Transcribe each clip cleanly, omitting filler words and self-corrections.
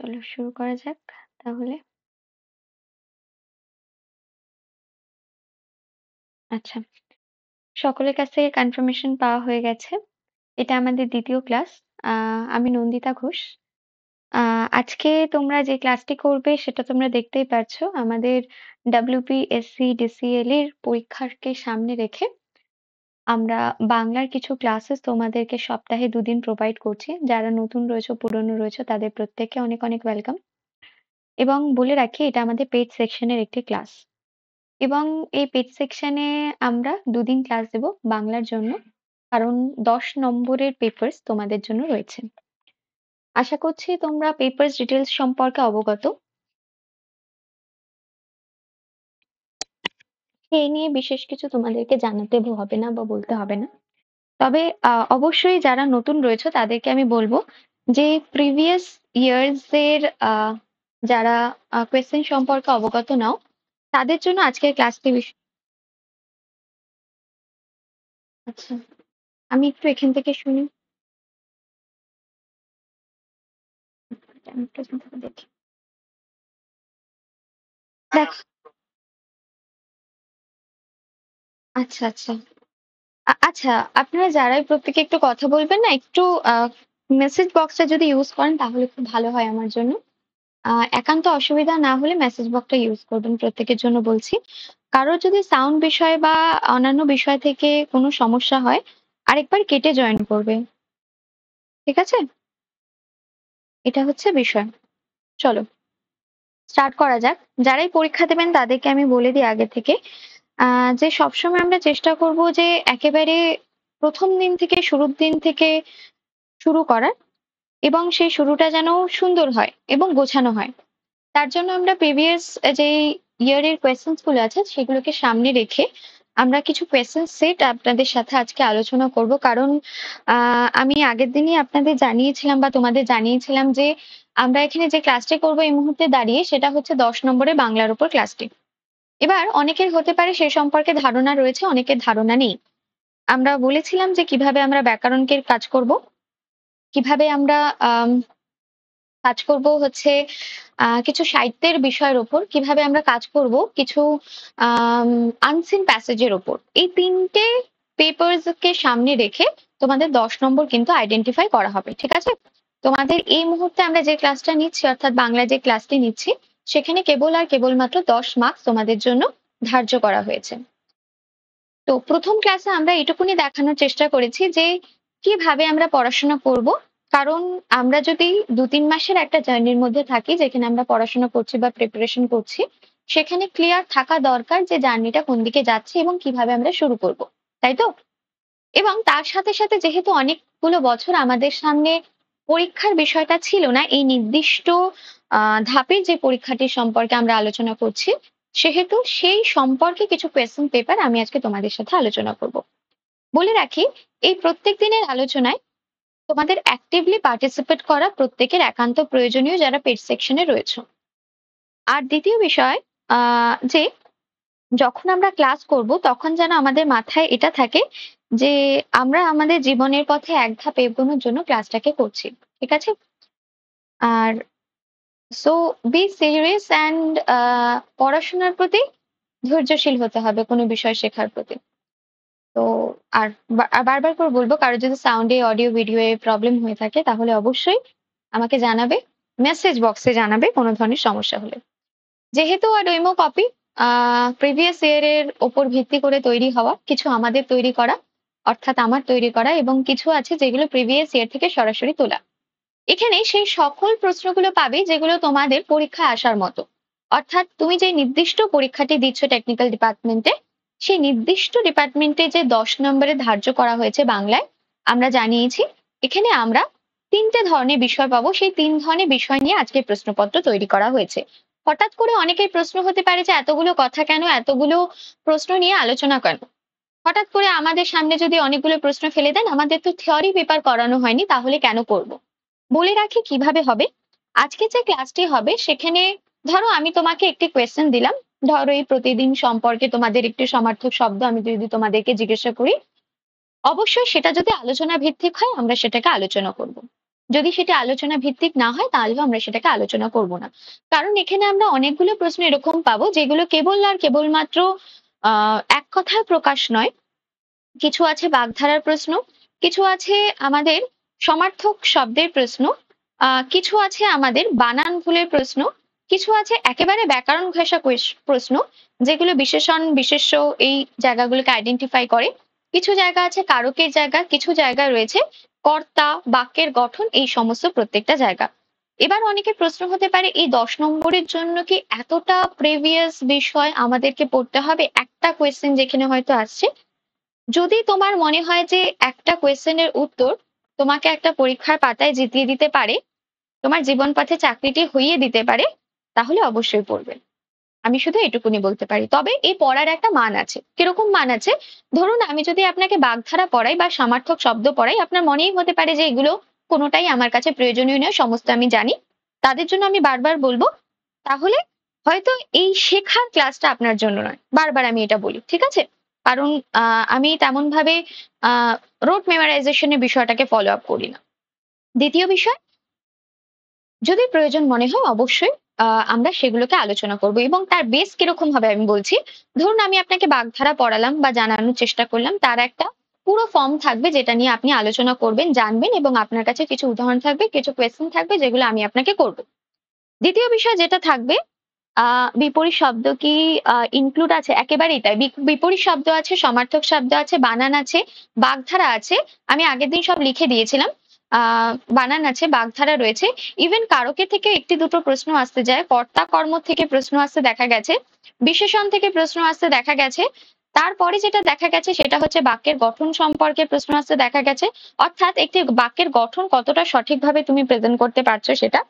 চলো শুরু করা যাক তাহলে। আচ্ছা, সকলের কাছ থেকে কনফার্মেশন পাওয়া হয়ে গেছে। এটা আমাদের ২য় ক্লাস। আমি নন্দিতা ঘোষ। আজকে তোমরা যে ক্লাসটি করবে সেটা তোমরা দেখতেই পাচ্ছ। আমাদের WBSC-DCL এর পরীক্ষাকে সামনে রেখে আমরা বাংলার কিছু ক্লাসেস তোমাদেরকে সপ্তাহে ২ দিন প্রোভাইড করছি। যারা নতুন রয়েছো, পুরনো রয়েছো তাদের প্রত্যেককে অনেক, অনেক ওয়েলকাম। এবং বলে রাখি এটা আমাদের পেইড সেকশনের একটি ক্লাস। এবং এই পেইড সেকশনে আমরা ২ দিন ক্লাস দেব বাংলার জন্য। কারণ ১০ নম্বরের পেপারস তোমাদের জন্য রয়েছে। আশা করছি তোমরা পেপারস ডিটেইলস সম্পর্কে অবগত। এই নিয়ে বিশেষ কিছু তোমাদেরকে জানাতে হবে না বা বলতে হবে না। তবে অবশ্যই যারা নতুন রয়েছে তাদেরকে আমি বলব যে প্রিভিয়াস ইয়ার্স এর যারা কোয়েশ্চেন সম্পর্কে অবগত নাও তাদের জন্য আজকের ক্লাসটি আচ্ছা, আমি একটু এখান থেকে শুনি। আমি একটু এখান থেকে দেখি। দেখ, আচ্ছা, আচ্ছা। আচ্ছা, আপনারা যারাই প্রত্যেকে একটু কথা বলবেন না, একটু মেসেজ বক্সটা যদি ইউজ করেন তাহলে খুব ভালো হয় আমার জন্য। একান্ত অসুবিধা না হলে মেসেজ বক্সটা ইউজ করবেন, প্রত্যেকের জন্য বলছি। কারোর যদি সাউন্ড বিষয় বা অন্যান্য বিষয় থেকে কোনো সমস্যা হয়, আরেকবার কেটে জয়েন করবে। ঠিক আছে? এটা হচ্ছে বিষয়। চলো স্টার্ট করা যাক। যারাই পরীক্ষা দেবেন তাদেরকে আমি বলে দিই আগে থেকে যে সবসময় আমরা চেষ্টা করব যে একেবারে প্রথম দিন থেকে শুরুর দিন থেকে শুরু করার, এবং সেই শুরুটা যেন সুন্দর হয় এবং গোছানো হয়। তার জন্য আমরা প্রিভিয়াস যে ইয়ারের কোয়েশ্চেন্স গুলো আছে সেগুলোকে সামনে রেখে আমরা কিছু কোয়েশ্চেন সেট আপনাদের সাথে আজকে আলোচনা করব। কারণ আমি আগের দিনই আপনাদের জানিয়েছিলাম বা তোমাদের জানিয়েছিলাম যে আমরা এখানে যে ক্লাসটি করব এই মুহূর্তে দাঁড়িয়ে সেটা হচ্ছে ১০ নম্বরের বাংলার উপর ক্লাসটি। এবার অনেকের হতে পারে সে সম্পর্কে ধারণা রয়েছে, অনেকের ধারণা নেই। আমরা বলেছিলাম যে কিভাবে আমরা ব্যাকরণকে কাজ করব, কিভাবে আমরা কাজ করব হচ্ছে কিছু সাহিত্যের বিষয়ের উপর, কিভাবে আমরা কাজ করব কিছু আনসিন প্যাসেজের উপর। এই ৩টে পেপারস কে সামনে রেখে তোমাদের ১০ নম্বর কিন্তু আইডেন্টিফাই করা হবে। ঠিক আছে? তোমাদের এই মুহূর্তে আমরা যে ক্লাসটা নিচ্ছি অর্থাৎ বাংলা যে ক্লাসটি নিচ্ছি সেখানে কেবল আর কেবলমাত্র ১০ মার্কস তোমাদের জন্য ধার্য করা হয়েছে। তো প্রথম ক্লাসে আমরা এটুকুনি দেখানোর চেষ্টা করেছি যে কিভাবে আমরা পড়াশোনা করব। কারণ আমরা যদি ২-৩ মাসের একটা জার্নির মধ্যে থাকি যেখানে আমরা পড়াশোনা করছি বা প্রিপারেশন করছি, সেখানে ক্লিয়ার থাকা দরকার যে জার্নিটা কোন দিকে যাচ্ছে এবং কিভাবে আমরা শুরু করব। তাই তো? এবং তার সাথে, সাথে যেহেতু অনেকগুলো বছর আমাদের সামনে পরীক্ষার বিষয়টা ছিল না, এই নির্দিষ্ট ধাপের যে পরীক্ষাটির সম্পর্কে আমরা আলোচনা করছি, সেহেতু সেই সম্পর্কে কিছু কোয়েশ্চেন পেপার আমি আজকে তোমাদের সাথে আলোচনা করব। বলে রাখি, এই প্রত্যেক দিনের আলোচনায় তোমাদের অ্যাক্টিভলি পার্টিসিপেট করা প্রত্যেকের একান্ত প্রয়োজনীয় যারা পেড সেকশনে রয়েছে। আর দ্বিতীয় বিষয় যে যখন আমরা ক্লাস করব তখন যেন আমাদের মাথায় এটা থাকে যে আমরা আমাদের জীবনের পথে এক ধাপ এগোনোর জন্য ক্লাসটাকে করছি। ঠিক আছে? আর সো বি সিরিয়াস অ্যান্ড পড়াশোনার প্রতি ধৈর্যশীল হতে হবে কোনো বিষয় শেখার প্রতি। তো আর বারবার করে বলবো কারো যদি সাউন্ডে, অডিও, ভিডিওয়ে প্রবলেম হয়ে থাকে তাহলে অবশ্যই আমাকে জানাবে। মেসেজ বক্সে জানাবে কোনো ধরনের সমস্যা হলে। যেহেতু ডেমো কপি প্রিভিয়াস ইয়ার এর উপর ভিত্তি করে তৈরি হওয়া, কিছু আমাদের তৈরি করা অর্থাৎ আমার তৈরি করা এবং কিছু আছে যেগুলো প্রিভিয়াস ইয়ার থেকে সরাসরি তোলা। এখানে সেই সকল প্রশ্নগুলো পাবে যেগুলো তোমাদের পরীক্ষায় আসার মতো। অর্থাৎ তুমি যে নির্দিষ্ট পরীক্ষাটি দিচ্ছ টেকনিক্যাল ডিপার্টমেন্টে, সেই নির্দিষ্ট ডিপার্টমেন্টে যে ১০ নম্বরে ধার্য করা হয়েছে বাংলায়, আমরা জানিয়েছি এখানে আমরা ৩টে ধরনের বিষয় পাবো। সেই ৩ ধরনের বিষয় নিয়ে আজকে প্রশ্নপত্র তৈরি করা হয়েছে। হঠাৎ করে অনেকের প্রশ্ন হতে পারে যে এতগুলো কথা কেন, এতগুলো প্রশ্ন নিয়ে আলোচনা কেন? হঠাৎ করে আমাদের সামনে যদি অনেকগুলো প্রশ্ন ফেলে দেন, আমাদের তো থিওরি পেপার করানো হয়নি, তাহলে কেন করব? বলে রাখি কিভাবে হবে। আজকে যে ক্লাসটি হবে সেখানে ধরো আমি তোমাকে একটি কোয়েশ্চেন দিলাম। ধরো এই প্রতিদিন সম্পর্কে তোমাদের একটি সমার্থক শব্দ আমি যদি তোমাদেরকে জিজ্ঞাসা করি, অবশ্যই সেটা যদি আলোচনা ভিত্তিক হয় আমরা সেটাকে আলোচনা করব। যদি সেটা আলোচনা ভিত্তিক না হয় তাহলেও আমরা সেটাকে আলোচনা করব না। কারণ এখানে আমরা অনেকগুলো প্রশ্ন এরকম পাবো যেগুলো কেবল আর কেবলমাত্র এক কথায় প্রকাশ নয়। কিছু আছে বাগধারার প্রশ্ন, কিছু আছে আমাদের সমার্থক শব্দের প্রশ্ন, কিছু আছে আমাদের বানান ভুলের প্রশ্ন, কিছু আছে একেবারে ব্যাকরণ ঘেঁষা প্রশ্ন যেগুলো বিশেষণ বিশেষ্য এই জায়গাগুলোকে আইডেন্টিফাই করে। কিছু জায়গা আছে কারকের জায়গা, কিছু জায়গা রয়েছে কর্তা, বাক্যের গঠন, এই সমস্ত প্রত্যেকটা জায়গা। এবার অনেকের প্রশ্ন হতে পারে এই 10 নম্বরের জন্য কি এতটা প্রিভিয়াস বিষয় আমাদেরকে পড়তে হবে? একটা কোয়েশ্চেন যেখানে হয়তো আসছে, যদি তোমার মনে হয় যে একটা কোয়েশ্চেনের উত্তর তোমাকে একটা পরীক্ষার পাতায় জিতিয়ে দিতে পারে, তোমার জীবন পথে চাকরিটি হইয়ে দিতে পারে, তাহলে অবশ্যই পড়বে। আমি শুধু এটুকুনি বলতে পারি। তবে এই পড়ার একটা মান আছে। কিরকম মান আছে? ধরুন আমি যদি আপনাকে বাগধারা পড়াই বা সমার্থক শব্দ পড়াই, আপনার মনেই হতে পারে যে এগুলো কোনোটাই আমার কাছে প্রয়োজনীয় নয়, সমস্ত আমি জানি। তাদের জন্য আমি বারবার বলবো, তাহলে হয়তো এই শেখার ক্লাসটা আপনার জন্য নয়। বারবার আমি এটা বলি। ঠিক আছে? কারণ আমি তেমন ভাবে আ রোট মেমোরাইজেশন এর বিষয়টাকে ফলো আপ করি না। দ্বিতীয় বিষয়, যদি প্রয়োজন মনে হয় অবশ্যই আমরা সেগুলোকে আলোচনা করব এবং তার বেস কিরকম হবে আমি বলছি। ধরুন আমি আপনাকে বাগধারা পড়ালাম বা জানানোর চেষ্টা করলাম, তার একটা পুরো ফর্ম থাকবে যেটা নিয়ে আপনি আলোচনা করবেন, জানবেন এবং আপনার কাছে কিছু উদাহরণ থাকবে, কিছু কোয়েশ্চেন থাকবে যেগুলো আমি আপনাকে করব। দ্বিতীয় বিষয় যেটা থাকবে, বিপরীত শব্দ কি ইনক্লুড আছে? একেবারেই তাই। বিপরীত শব্দ আছে, সমার্থক শব্দ আছে, বানান আছে, বাগধারা আছে। আমি আগের দিন সব লিখে দিয়েছিলাম। আ বানান আছে, বাগধারা রয়েছে। ইভেন কারকের থেকে একটি দুটো প্রশ্ন আসতে যায়। কর্তা কর্ম থেকে প্রশ্ন আসতে দেখা গেছে। বিশেষণ থেকে প্রশ্ন আসতে দেখা গেছে। তারপরে যেটা দেখা গেছে সেটা হচ্ছে বাক্যের গঠন সম্পর্কে প্রশ্ন আসতে দেখা গেছে। অর্থাৎ একটি বাক্যের গঠন কতটা সঠিকভাবে তুমি প্রেজেন্ট করতে পারছো সেটা।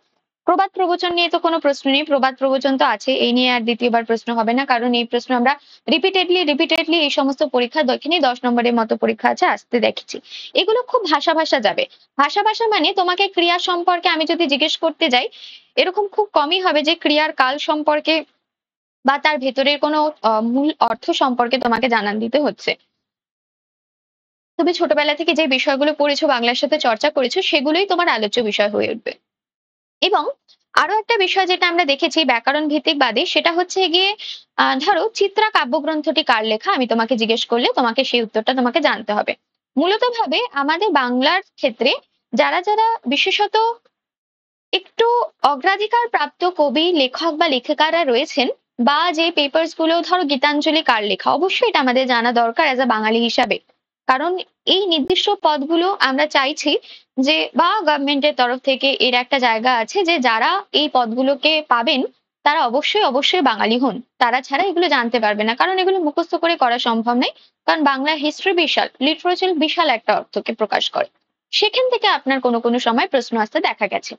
প্রবাদ প্রবচন নিয়ে তো কোনো প্রশ্ন নেই। প্রবাদ প্রবচন তো আছে। এই নিয়ে আর দ্বিতীয়বার প্রশ্ন হবে না। কারণ এই প্রশ্ন আমরা রিপিটেডলি এই সমস্ত পরীক্ষা দক্ষিণেই 10 নম্বরের মতো পরীক্ষা আছে আসতে দেখেছি। এগুলো খুব ভাষা যাবে। ভাষা মানে তোমাকে ক্রিয়া সম্পর্কে আমি যদি জিজ্ঞেস করতে যাই, এরকম খুব কমই হবে যে ক্রিয়ার কাল সম্পর্কে বা তার ভেতরের কোনো মূল অর্থ সম্পর্কে তোমাকে জানান দিতে হচ্ছে। তুমি ছোটবেলা থেকে যে বিষয়গুলো পড়েছো, বাংলার সাথে চর্চা করেছো, সেগুলোই তোমার আলোচ্য বিষয় হয়ে উঠবে। এবং আরো একটা বিষয় যেটা আমরা দেখেছি ব্যাকরণ ভিত্তিক বাদে, সেটা হচ্ছে গিয়ে ধরো চিত্রা কাব্যগ্রন্থটি কার লেখা আমি তোমাকে জিজ্ঞেস করলে তোমাকে সেই উত্তরটা তোমাকে জানতে হবে। মূলত ভাবে আমাদের বাংলার ক্ষেত্রে যারা বিশেষত একটু অগ্রাধিকার প্রাপ্ত কবি, লেখক বা লেখিকারা রয়েছেন, বা যে পেপারস গুলো ধরো গীতাঞ্জলি কার লেখা, অবশ্যই এটা আমাদের জানা দরকার অ্যাজ আ বাঙালি হিসাবে। কারণ এই নির্দিষ্ট পদগুলো আমরা চাইছি যে, বা গভর্নমেন্টের তরফ থেকে এর একটা জায়গা আছে যে যারা এই পদগুলোকে পাবেন তারা অবশ্যই বাঙালি হন। তারা ছাড়া এগুলো জানতে পারবে না, কারণ এগুলো মুখস্থ করে করা সম্ভব নয়। কারণ বাংলা হিস্ট্রি বিশাল, লিটারেচার বিশাল একটা অর্থকে প্রকাশ করে। সেখান থেকে আপনার কোনো সময় প্রশ্ন আসতে দেখা গেছে।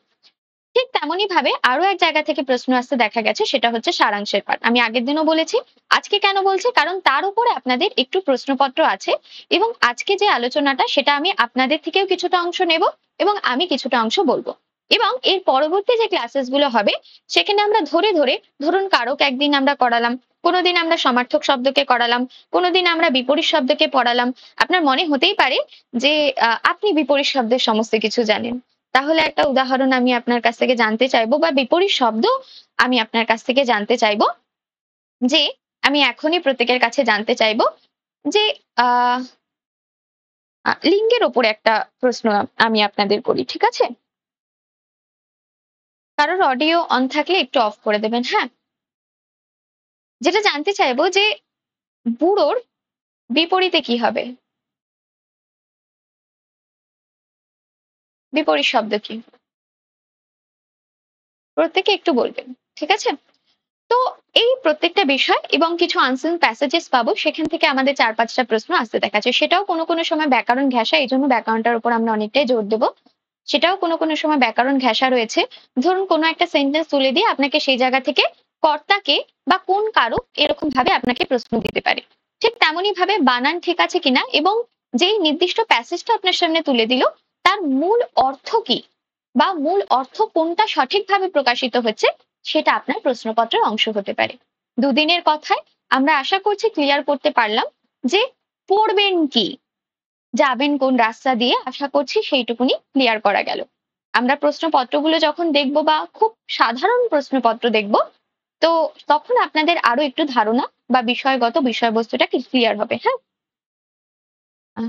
ঠিক তেমনই ভাবে আরো এক জায়গা থেকে প্রশ্ন আসতে দেখা গেছে, সেটা হচ্ছে সারাংশের পাঠ। আমি আগের দিনও বলেছি, আজকে কেন বলছি, কারণ তার উপরে আপনাদের একটু প্রশ্নপত্র আছে এবং আজকে যে আলোচনাটা সেটা আমি আপনাদের থেকেও কিছুটা অংশ নেব এবং আমি কিছুটা অংশ বলবো। এবং এর পরবর্তী যে ক্লাসেস গুলো হবে সেখানে আমরা ধরে ধরুন কারক একদিন আমরা করালাম, কোনোদিন আমরা সমার্থক শব্দকে করালাম, কোনোদিন আমরা বিপরীত শব্দকে পড়ালাম। আপনার মনে হতেই পারে যে আপনি বিপরীত শব্দের সমস্ত কিছু জানেন। তাহলে একটা উদাহরণ আমি আপনার কাছ থেকে জানতে চাইবো বা বিপরীত শব্দ আমি আপনার কাছ থেকে জানতে চাইবো, যে আমি এখনই প্রত্যেকের কাছে জানতে চাইবো যে আহ লিঙ্গের ওপরে একটা প্রশ্ন আমি আপনাদের করি, ঠিক আছে? কারোর অডিও অন থাকলে একটু অফ করে দেবেন, হ্যাঁ। যেটা জানতে চাইবো যে বুড়োর বিপরীতে কি হবে, বিপরীত শব্দ কি? প্রত্যেকে একটু বলবেন, ঠিক আছে? তো এই প্রত্যেকটা বিষয় এবং কিছু আনসার প্যাসেজেস পাবো, সেখান থেকে আমাদের 4-5টা প্রশ্ন আসতে দেখা যাচ্ছে। সেটাও কোনো সময় ব্যাকরণ ঘেঁষা, এই জন্য ব্যাকরণটার উপর আমরা অনেকটাই জোর দেবো। সেটাও কোনো সময় ব্যাকরণ ঘেঁষা রয়েছে। ধরুন কোনো একটা সেন্টেন্স তুলে দিয়ে আপনাকে সেই জায়গা থেকে কর্তাকে বা কোন কারক এরকম ভাবে আপনাকে প্রশ্ন দিতে পারে। ঠিক তেমনই ভাবে বানান ঠিক আছে কিনা এবং যেই নির্দিষ্ট প্যাসেজটা আপনার সামনে তুলে দিল তার মূল অর্থ কি বা মূল অর্থ কোনটা সঠিকভাবে প্রকাশিত হচ্ছে, সেটা আপনার প্রশ্নপত্রের অংশ হতে পারে। দুদিনের কথায় আমরা আশা করছি ক্লিয়ার করতে পারলাম যে পড়বেন কি, যাবেন কোন রাস্তা দিয়ে, আশা করছি সেইটুকুনি ক্লিয়ার করা গেল। আমরা প্রশ্নপত্রগুলো যখন দেখব বা খুব সাধারণ প্রশ্নপত্র দেখব, তো তখন আপনাদের আরো একটু ধারণা বা বিষয়গত বিষয়বস্তুটা ক্লিয়ার হবে। হ্যাঁ? আ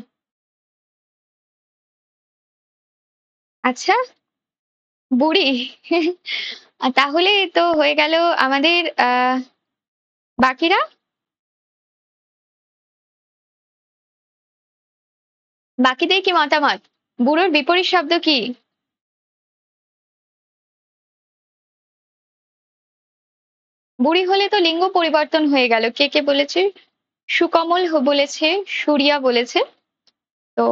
আচ্ছা, বুড়ি? তাহলে তো হয়ে গেল আমাদের বাকিরা? বাকিদের কি মতামত? বুড়োর বিপরীত শব্দ কি? বুড়ি হলে তো লিঙ্গ পরিবর্তন হয়ে গেল। কে, কে বলেছে? সুকমল বলেছে, সুরিয়া বলেছে। তো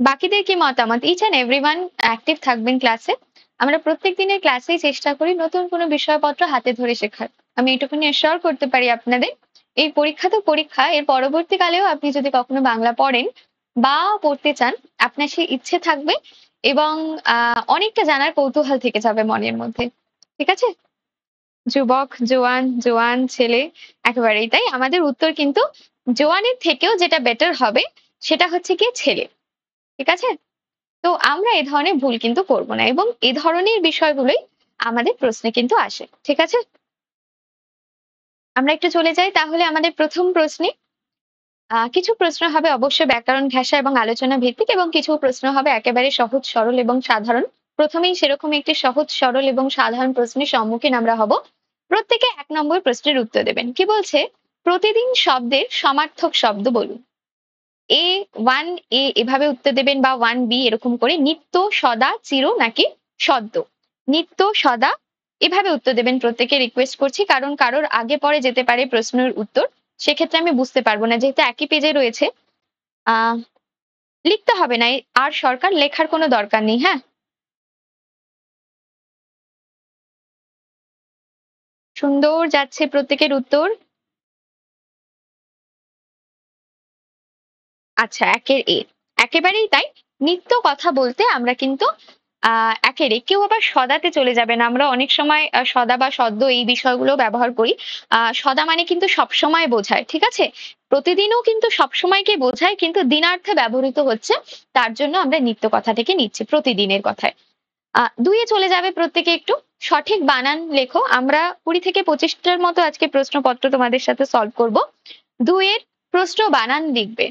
বাকিদের কি মতামত? ইচ অ্যান্ড এভরিওয়ান অ্যাক্টিভ থাকবেন ক্লাসে। আমরা প্রত্যেক দিনের ক্লাসেই চেষ্টা করি নতুন কোনো বিষয়পত্র হাতে ধরে শেখার। আমি এটুকুনি অ্যাসিওর করতে পারি আপনাদের। এই পরীক্ষা তো পরীক্ষা, এর পরবর্তীকালেও আপনি যদি কখনো বাংলা পড়েন বা পড়তে চান, আপনার সেই ইচ্ছে থাকবে এবং অনেকটা জানার কৌতূহল থেকে যাবে মনের মধ্যে। ঠিক আছে? যুবক, জোয়ান, জোয়ান ছেলে একেবারেই তাই। আমাদের উত্তর কিন্তু জোয়ানের থেকেও যেটা বেটার হবে সেটা হচ্ছে গিয়ে ছেলে। ঠিক আছে? তো আমরা এ ধরনের ভুল কিন্তু করব না এবং এ ধরনের বিষয়গুলোই আমাদের প্রশ্নে কিন্তু আসে। ঠিক আছে? আমরা একটু চলে যাই তাহলে আমাদের ১ম প্রশ্নে। কিছু প্রশ্ন হবে অবশ্যই ব্যাকরণ ঘেঁষা এবং আলোচনা ভিত্তিক এবং কিছু প্রশ্ন হবে একেবারে সহজ সরল এবং সাধারণ। প্রথমেই সেরকম একটি সহজ সরল এবং সাধারণ প্রশ্নের সম্মুখীন আমরা হব। প্রত্যেকে ১ নম্বর প্রশ্নের উত্তর দেবেন। কি বলছে? প্রতিদিন শব্দের সমার্থক শব্দ বলুন। এ 1 এ এভাবে উত্তর দেবেন বা 1 বি এরকম করে নিত্য, সদা, চির নাকি সদ্য। নিত্য, সদা এভাবে উত্তর দেবেন প্রত্যেকে রিকোয়েস্ট করছি। কারণ কারোর আগে পরে যেতে পারে প্রশ্নের উত্তর। সেক্ষেত্রে আমি বুঝতে পারব না। যেহেতু একই পেজে রয়েছে, আ লিখতে হবে না। আর সরকার লেখার কোনো দরকার নেই। হ্যাঁ? সুন্দর যাচ্ছে প্রত্যেকের উত্তর। আচ্ছা, একের এ। একেবারেই তাই। নিত্য কথা বলতে আমরা কিন্তু একের এ। কেউ আবার সদাতে চলে যাবে না। আমরা অনেক সময় সদা বা সদ্য এই বিষয়গুলো ব্যবহার করি। সদা মানে কিন্তু সবসময় বোঝায়। ঠিক আছে? প্রতিদিনও কিন্তু সবসময়কে বোঝায় কিন্তু দিনার্থে ব্যবহৃত হচ্ছে। তার জন্য আমরা নিত্য কথাটাকে নিচ্ছি প্রতিদিনের কথায়। ২ এ চলে যাবে প্রত্যেকে একটু। সঠিক বানান লেখো। আমরা ২০ থেকে ২৫ টার মতো আজকে প্রশ্নপত্র তোমাদের সাথে সলভ করব। ২ এর প্রশ্ন বানান লিখবে।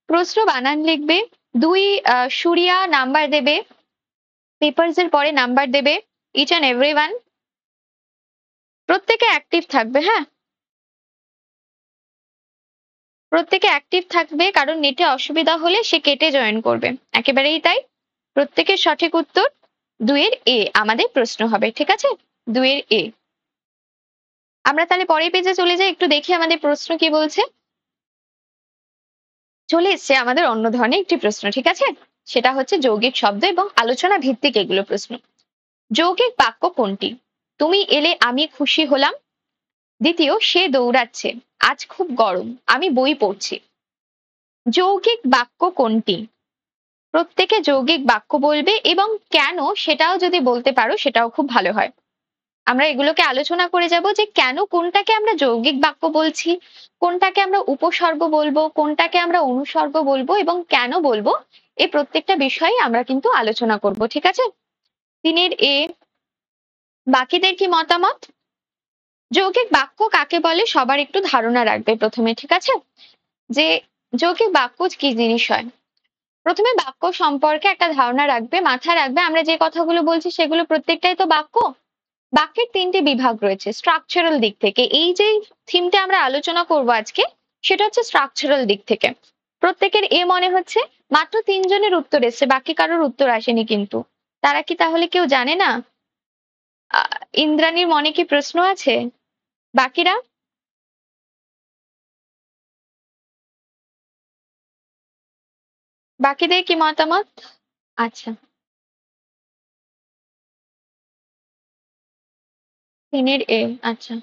প্রশ্ন বানান লিখবে। ২ সুরিয়া নাম্বার দেবে। পেপারস এর পরে নাম্বার দেবে। ইচ অ্যান্ড এভরিওয়ান প্রত্যেকে অ্যাক্টিভ থাকবে, হ্যাঁ? প্রত্যেকে অ্যাক্টিভ থাকবে কারণ নেটে অসুবিধা হলে সে কেটে জয়েন করবে। একেবারেই তাই। প্রত্যেকের সঠিক উত্তর ২ এর এ আমাদের প্রশ্ন হবে। ঠিক আছে? ২ এর এ। আমরা তাহলে পরের পেজে চলে যাই। একটু দেখি আমাদের প্রশ্ন কি বলছে। চলে এসছে আমাদের অন্য ধরনের একটি প্রশ্ন। ঠিক আছে? সেটা হচ্ছে যৌগিক শব্দ এবং আলোচনা ভিত্তিক এগুলো প্রশ্ন। যৌগিক বাক্য কোনটি? তুমি এলে আমি খুশি হলাম। দ্বিতীয়, সে দৌড়াচ্ছে। আজ খুব গরম। আমি বই পড়ছি। যৌগিক বাক্য কোনটি? প্রত্যেকে যৌগিক বাক্য বলবে এবং কেন সেটাও যদি বলতে পারো সেটাও খুব ভালো হয়। আমরা এগুলোকে আলোচনা করে যাব যে কেন কোনটাকে আমরা যৌগিক বাক্য বলছি, কোনটাকে আমরা উপসর্গ বলবো, কোনটাকে আমরা অনুসর্গ বলবো এবং কেন বলবো, এই প্রত্যেকটা বিষয়ে আমরা কিন্তু আলোচনা করব। ঠিক আছে? ৩ এর এ। বাকিদের কি মতামত? যৌগিক বাক্য কাকে বলে সবার একটু ধারণা রাখবে প্রথমে। ঠিক আছে? যে যৌগিক বাক্য কি জিনিস হয়। প্রথমে বাক্য সম্পর্কে একটা ধারণা রাখবে, মাথায় রাখবে আমরা যে কথাগুলো বলছি সেগুলো প্রত্যেকটাই তো বাক্য। বাক্যের ৩ টে বিভাগ রয়েছে স্ট্রাকচারাল দিক থেকে। এই যে থিমটা আমরা আলোচনা করব আজকে সেটা হচ্ছে স্ট্রাকচারাল দিক থেকে। প্রত্যেকের এ মনে হচ্ছে। মাত্র ৩ জনের উত্তর এসেছে, বাকি কারোর উত্তর আসেনি কিন্তু। তারা কি তাহলে কেউ জানে না? আ ইন্দ্রাণীর মনে কি প্রশ্ন আছে? বাকিরা? বাকিদের কি মতামত? আচ্ছা, ৩ এর এ। আচ্ছা,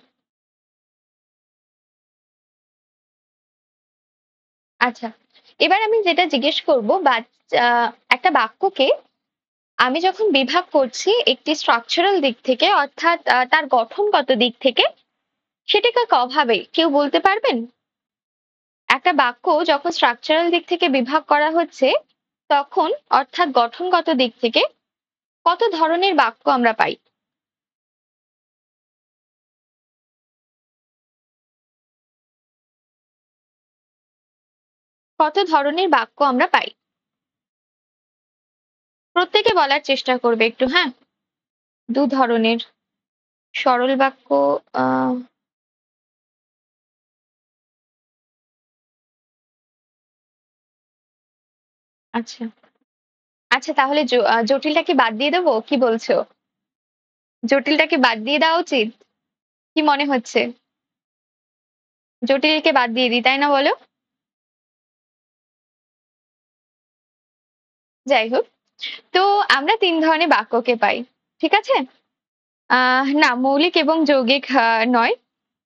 আচ্ছা। এবার আমি যেটা জিজ্ঞেস করব একটা বাক্যকে আমি যখন বিভাগ করছি একটি স্ট্রাকচারাল দিক থেকে অর্থাৎ তার গঠনগত দিক থেকে সেটাকে কভাবে কেউ বলতে পারবেন? একটা বাক্য যখন স্ট্রাকচারাল দিক থেকে বিভাগ করা হচ্ছে তখন অর্থাৎ গঠনগত দিক থেকে কত ধরনের বাক্য আমরা পাই? কত ধরনের বাক্য আমরা পাই? প্রত্যেকে বলার চেষ্টা করবে একটু, হ্যাঁ? ২ ধরনের। সরল বাক্য আ আচ্ছা। আচ্ছা তাহলে জটিলটাকে বাদ দিয়ে দেব? কি বলছো? জটিলটাকে বাদ দিয়ে দেওয়া উচিত? কি মনে হচ্ছে? জটিলকে বাদ দিয়ে দিই, তাই না বলো? যাই হোক। তো আমরা ৩ ধরনের বাক্যকে পাই। ঠিক আছে? না মৌলিক এবং যৌগিক নয়।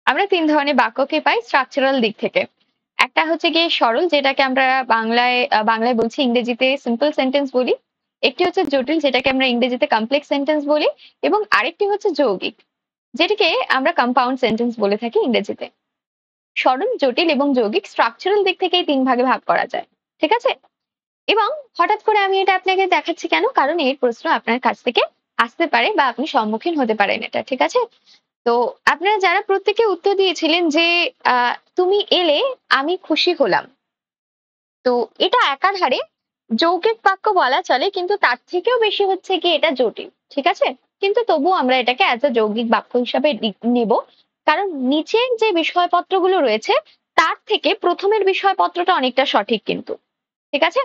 আমরা ৩ ধরনের বাক্যকে পাই স্ট্রাকচারাল দিক থেকে। একটা হচ্ছে গিয়ে সরল যেটাকে আমরা বাংলায় বলছি, ইংরেজিতে সিম্পল সেন্টেন্স বলি। একটি হচ্ছে জটিল যেটাকে আমরা ইংরেজিতে কমপ্লেক্স সেন্টেন্স বলি এবং আরেকটি হচ্ছে যৌগিক যেটিকে আমরা কম্পাউন্ড সেন্টেন্স বলে থাকি ইংরেজিতে। সরল, জটিল এবং যৌগিক স্ট্রাকচারাল দিক থেকে এই ৩ ভাগে ভাগ করা যায়। ঠিক আছে? এবং হঠাৎ করে আমি এটা আপনাকে দেখাচ্ছি কেন? কারণ এর প্রশ্ন আপনার কাছ থেকে আসতে পারে বা আপনি সম্মুখীন হতে পারেন এটা। ঠিক আছে? তো আপনারা যারা প্রত্যেকে উত্তর দিয়েছিলেন যে তুমি এলে আমি খুশি হলাম। তো এটা একাধারে যৌগিক বাক্য বলা চলে কিন্তু তার থেকেও বেশি হচ্ছে কি এটা জটিল। ঠিক আছে? কিন্তু তবুও আমরা এটাকে অ্যাজ আ যৌগিক বাক্য হিসাবে নেব। কারণ নিচের যে বিষয়পত্রগুলো রয়েছে তার থেকে ১ম এর বিষয়পত্রটা অনেকটা সঠিক কিন্তু। ঠিক আছে?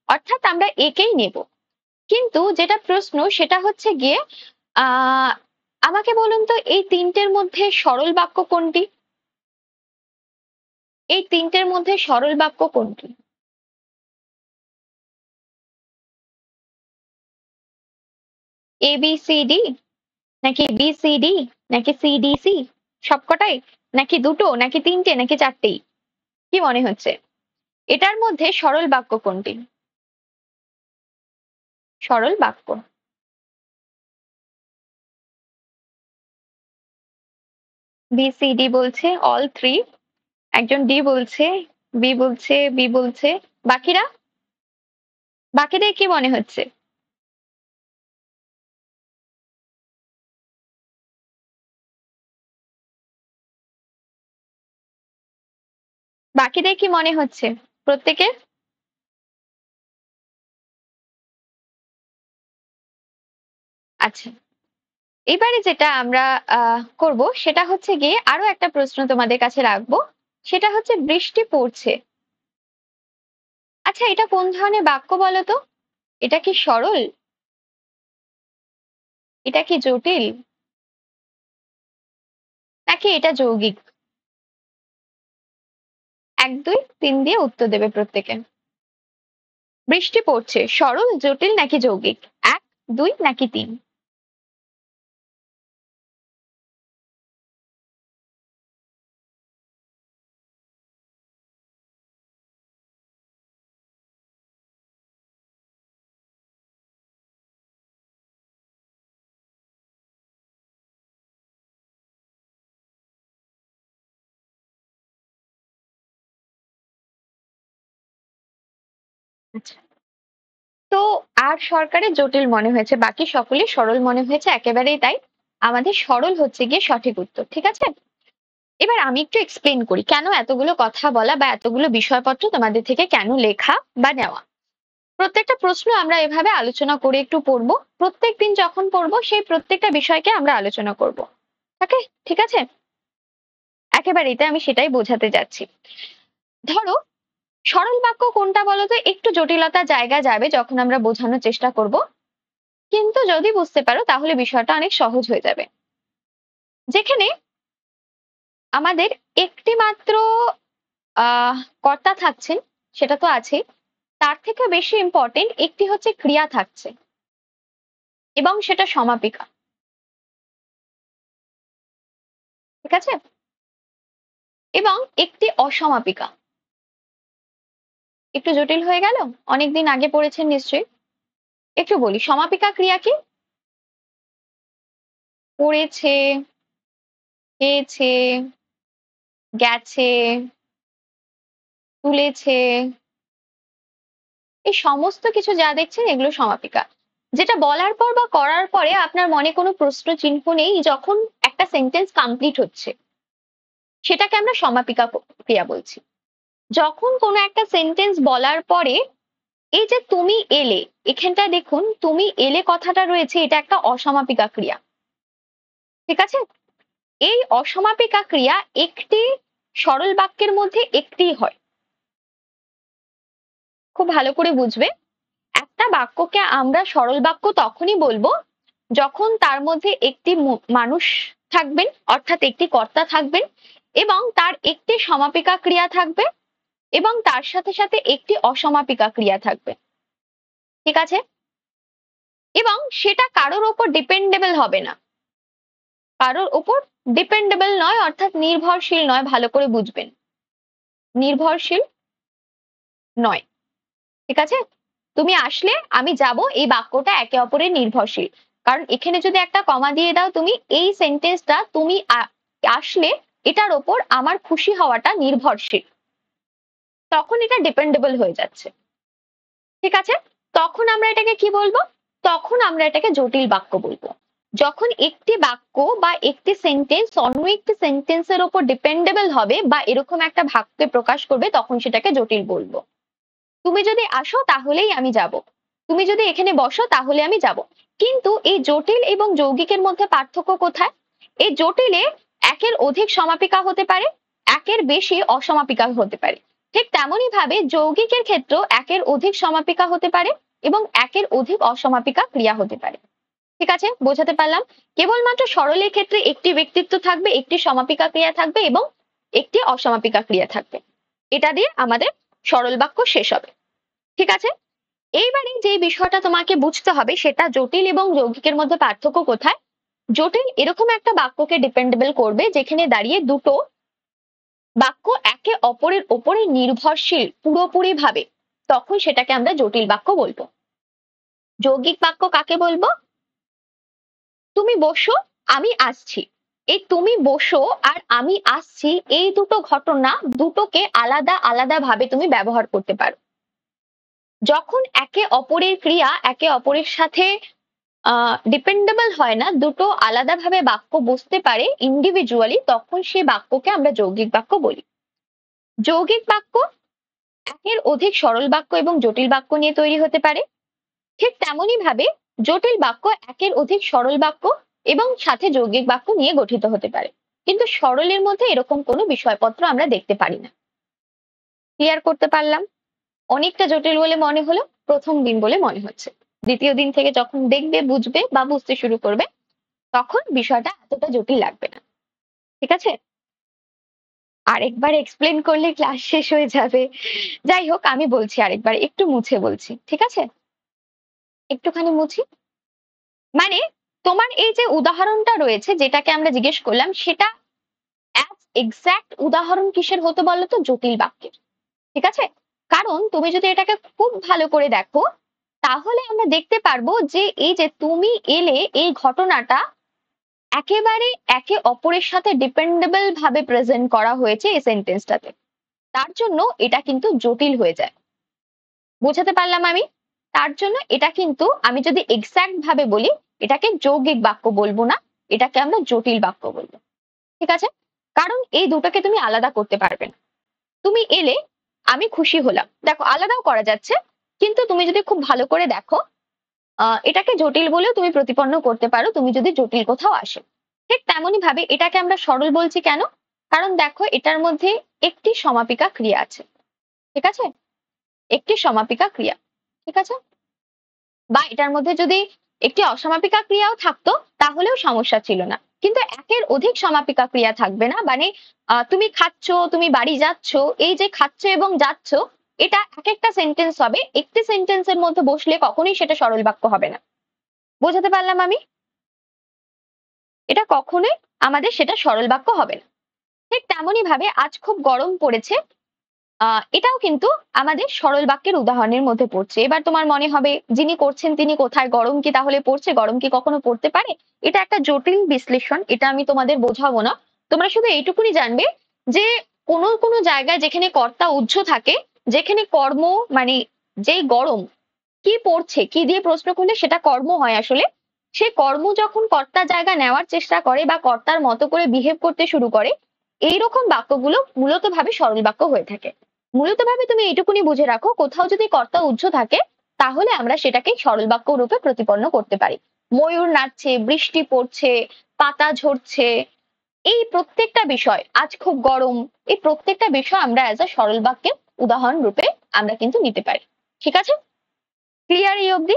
অর্থাৎ আমরা একেই নেব। কিন্তু যেটা প্রশ্ন সেটা হচ্ছে গিয়ে আ আমাকে বলুন তো এই ৩ টের মধ্যে সরল বাক্য কোনটি? এই ৩ টের মধ্যে সরল বাক্য কোনটি? এ, বি, সি, ডি? নাকি বি, সি, ডি? নাকি সি, ডি, সি? সবকটাই? নাকি ২ টো? নাকি ৩ টে? নাকি ৪ টেই? কি মনে হচ্ছে? এটার মধ্যে সরল বাক্য কোনটি? সরল বাক্য। বি, সি, ডি বলছে অল 3, একজন ডি বলছে, বি বলছে, বি বলছে। বাকিরা? বাকিদের কি মনে হচ্ছে? বাকিদের কি মনে হচ্ছে? প্রত্যেকের? আচ্ছা। এবারে যেটা আমরা করব সেটা হচ্ছে গিয়ে আরো একটা প্রশ্ন তোমাদের কাছে রাখবো। সেটা হচ্ছে বৃষ্টি পড়ছে। আচ্ছা এটা কোন ধরনের বাক্য বলো তো? এটা কি সরল? এটা কি জটিল? নাকি এটা যৌগিক? ১, ২, ৩ দিয়ে উত্তর দেবে প্রত্যেকে। বৃষ্টি পড়ছে সরল, জটিল নাকি যৌগিক? ১, ২ নাকি ৩? আচ্ছা। তো আর সরকারের জটিল মনে হয়েছে, বাকি সকলেই সরল মনে হয়েছে একেবারেই তাই। আমাদের সরল হচ্ছে গিয়ে সঠিক উত্তর। ঠিক আছে? এবার আমি একটু এক্সপ্লেইন করি কেন এতগুলো কথা বলা বা এতগুলো বিষয়পত্র তোমাদের থেকে কেন লেখা বা নেওয়া। প্রত্যেকটা প্রশ্ন আমরা এভাবে আলোচনা করে একটু পড়বো। প্রত্যেকদিন যখন পড়বো সেই প্রত্যেকটা বিষয়কে আমরা আলোচনা করব। ওকে? ঠিক আছে? একেবারেই তাই আমি সেটাই বোঝাতে যাচ্ছি। ধরো সরল বাক্য কোনটা বলতো? একটু জটিলতার জায়গা যাবে যখন আমরা বোঝানোর চেষ্টা করব। কিন্তু যদি বুঝতে পারো তাহলে বিষয়টা অনেক সহজ হয়ে যাবে। যেখানে আমাদের একটি মাত্র কর্তা থাকছেন সেটা তো আছেই। তার থেকে বেশি ইম্পর্টেন্ট একটি হচ্ছে ক্রিয়া থাকছে এবং সেটা সমাপিকা। ঠিক আছে? এবং একটি অসমাপিকা। একটু জটিল হয়ে গেল? অনেকদিন আগে পড়েছেন নিশ্চয়ই। একটু বলি সমাপিকা ক্রিয়া কি? পড়েছে, খেয়েছে, গেছে, তুলেছে, এই সমস্ত কিছু যা দেখছেন এগুলো সমাপিকা। যেটা বলার পর বা করার পরে আপনার মনে কোনো প্রশ্ন চিহ্ন নেই, যখন একটা সেন্টেন্স কমপ্লিট হচ্ছে সেটাকে আমরা সমাপিকা ক্রিয়া বলছি। যখন কোনো একটা সেন্টেন্স বলার পরে এই যে তুমি এলে, এখানটা দেখুন তুমি এলে কথাটা রয়েছে, এটা একটা অসমাপিকা ক্রিয়া। ঠিক আছে? এই অসমাপিকা ক্রিয়া একটি সরল বাক্যের মধ্যে একটি হয়। খুব ভালো করে বুঝবে, একটা বাক্যকে আমরা সরল বাক্য তখনই বলবো যখন তার মধ্যে একটি মানুষ থাকবেন, অর্থাৎ একটি কর্তা থাকবেন, এবং তার একটি সমাপিকা ক্রিয়া থাকবে, এবং তার সাথে সাথে একটি অসমাপিকা ক্রিয়া থাকবে। ঠিক আছে? এবং সেটা কারোর ওপর ডিপেন্ডেবল হবে না, কারোর ওপর ডিপেন্ডেবল নয়, অর্থাৎ নির্ভরশীল নয়। ভালো করে বুঝবেন, নির্ভরশীল নয়। ঠিক আছে? তুমি আসলে আমি যাব, এই বাক্যটা একে অপরের নির্ভরশীল। কারণ এখানে যদি একটা কমা দিয়ে দাও তুমি, এই সেন্টেন্সটা তুমি আসলে এটার ওপর আমার খুশি হওয়াটা নির্ভরশীল, তখন এটা ডিপেন্ডেবল হয়ে যাচ্ছে। ঠিক আছে? তখন আমরা এটাকে কি বলবো? তখন আমরা এটাকে জটিল বাক্য বলবো। যখন একটি বাক্য বা একটি সেন্টেন্স অন্য একটি সেন্টেন্সের ওপর ডিপেন্ডেবল হবে বা এরকম একটা ভাগকে প্রকাশ করবে, তখন সেটাকে জটিল বলবো। তুমি যদি আসো তাহলেই আমি যাব, তুমি যদি এখানে বসো তাহলে আমি যাব। কিন্তু এই জটিল এবং যৌগিকের মধ্যে পার্থক্য কোথায়? এই জটিলে একের অধিক সমাপিকা হতে পারে, একের বেশি অসমাপিকা হতে পারে। ঠিক তেমনই ভাবে যৌগিকের ক্ষেত্রেও একের অধিক সমাপিকা হতে পারে এবং একের অধিক অসমাপিকা ক্রিয়া হতে পারে। ঠিক আছে? বোঝাতে পারলাম? কেবলমাত্র সরলের ক্ষেত্রে একটি ব্যক্তিত্ব থাকবে, একটি সমাপিকা ক্রিয়া থাকবে এবং একটি অসমাপিকা ক্রিয়া থাকবে। এটা দিয়ে আমাদের সরল বাক্য শেষ হবে। ঠিক আছে? এইবারে যে বিষয়টা তোমাকে বুঝতে হবে সেটা জটিল এবং যৌগিকের মধ্যে পার্থক্য কোথায়। জটিল এরকম একটা বাক্যকে ডিপেন্ডেবল করবে যেখানে দাঁড়িয়ে দুটো বাক্য একে অপরের ওপরে নির্ভরশীল পুরোপুরি ভাবে, তখন সেটাকে আমরা জটিল বাক্য বলবো। যৌগিক বাক্য কাকে বলবো? তুমি বসো, আমি আসছি। এই তুমি বসো আর আমি আসছি, এই দুটো ঘটনা দুটোকে আলাদা আলাদা ভাবে তুমি ব্যবহার করতে পারো। যখন একে অপরের ক্রিয়া একে অপরের সাথে ডিপেন্ডেবল হয় না, দুটো আলাদাভাবে বাক্য বসতে পারে ইন্ডিভিজুয়ালি, তখন সেই বাক্যকে আমরা যৌগিক বাক্য বলি। যৌগিক বাক্য একের অধিক সরল বাক্য এবং জটিল বাক্য নিয়ে তৈরি হতে পারে। ঠিক তেমনই ভাবে জটিল বাক্য একের অধিক সরল বাক্য এবং সাথে যৌগিক বাক্য নিয়ে গঠিত হতে পারে। কিন্তু সরলের মধ্যে এরকম কোনো বিষয়পত্র আমরা দেখতে পারি না। ক্লিয়ার করতে পারলাম? অনেকটা জটিল বলে মনে হলো, প্রথম দিন বলে মনে হচ্ছে। দ্বিতীয় দিন থেকে যখন দেখবে, বুঝবে বা বুঝতে শুরু করবে, তখন বিষয়টা এতটা জটিল লাগবে না। ঠিক আছে? আরেকবার এক্সপ্লেন করলে ক্লাস শেষ হয়ে যাবে। যাই হোক, আমি বলছি আরেকবার, একটু মুছে বলছি। ঠিক আছে? একটুখানি মুছি। মানে তোমার এই যে উদাহরণটা রয়েছে যেটাকে আমরা জিজ্ঞেস করলাম, সেটা এক্সাক্ট উদাহরণ কিসের হতে বলো তো? জটিল বাক্যের। ঠিক আছে? কারণ তুমি যদি এটাকে খুব ভালো করে দেখো, তাহলে আমরা দেখতে পারবো যে এই যে তুমি এলে, এই ঘটনাটা একেবারে একে অপরের সাথে ডিপেন্ডেবল ভাবে প্রেজেন্ট করা হয়েছে এই সেন্টেন্সটাতে। তার জন্য এটা কিন্তু জটিল হয়ে যায়। বোঝাতে পারলাম আমি? তার জন্য এটা কিন্তু আমি যদি এক্সাক্ট ভাবে বলি, এটাকে যৌগিক বাক্য বলবো না, এটাকে আমরা জটিল বাক্য বলবো। ঠিক আছে? কারণ এই দুটোকে তুমি আলাদা করতে পারবে না। তুমি এলে, আমি খুশি হলাম, দেখো আলাদাও করা যাচ্ছে, কিন্তু তুমি যদি খুব ভালো করে দেখো, এটাকে জটিল বলেও তুমি প্রতিপন্ন করতে পারো তুমি যদি জটিল কোথাও আসে। ঠিক তেমনই ভাবে এটাকে আমরা সরল বলছি কেন? কারণ দেখো এটার মধ্যে একটি সমাপিকা ক্রিয়া আছে। ঠিক আছে? একটি সমাপিকা ক্রিয়া। ঠিক আছে? বা এটার মধ্যে যদি একটি অসমাপিকা ক্রিয়াও থাকতো তাহলেও সমস্যা ছিল না। কিন্তু একের অধিক সমাপিকা ক্রিয়া থাকবে না, মানে তুমি খাচ্ছ, তুমি বাড়ি যাচ্ছ, এই যে খাচ্ছ এবং যাচ্ছ, এটা এক একটা সেন্টেন্স হবে। একটি সেন্টেন্সের মধ্যে বসলে কখনোই সেটা সরল বাক্য হবে না। বোঝাতে পারলাম আমি? এটা কখনোই আমাদের সেটা সরল বাক্য হবে না। ঠিক তেমনই ভাবে আজ খুব গরম পড়েছে, এটাও কিন্তু আমাদের সরল বাক্যের উদাহরণের মধ্যে পড়ছে। এবার তোমার মনে হবে যিনি করছেন তিনি কোথায়? গরম কি তাহলে পড়ছে? গরম কি কখনো পড়তে পারে? এটা একটা জটিল বিশ্লেষণ, এটা আমি তোমাদের বোঝাবো না। তোমরা শুধু এইটুকুনি জানবে যে কোনো কোনো জায়গায় যেখানে কর্তা উহ্য থাকে, যেখানে কর্ম মানে যেই গরম, কি পড়ছে, কি দিয়ে প্রশ্ন করলে সেটা কর্ম হয় আসলে। সেই কর্ম যখন কর্তার জায়গা নেওয়ার চেষ্টা করে বা কর্তার মতো করে বিহেভ করতে শুরু করে, এইরকম বাক্যগুলো মূলত ভাবে সরল বাক্য হয়ে থাকে। মূলত ভাবে তুমি এইটুকুনি বুঝে রাখো, কোথাও যদি কর্তা উহ্য থাকে তাহলে আমরা সেটাকে সরল বাক্য রূপে প্রতিপন্ন করতে পারি। ময়ূর নাচছে, বৃষ্টি পড়ছে, পাতা ঝরছে, এই প্রত্যেকটা বিষয়, আজ খুব গরম, এই প্রত্যেকটা বিষয় আমরা অ্যাজ আ সরল বাক্যের উদাহরণ রূপে আমরা কিন্তু নিতে পারি। ঠিক আছে? ক্লিয়ার এই অবধি?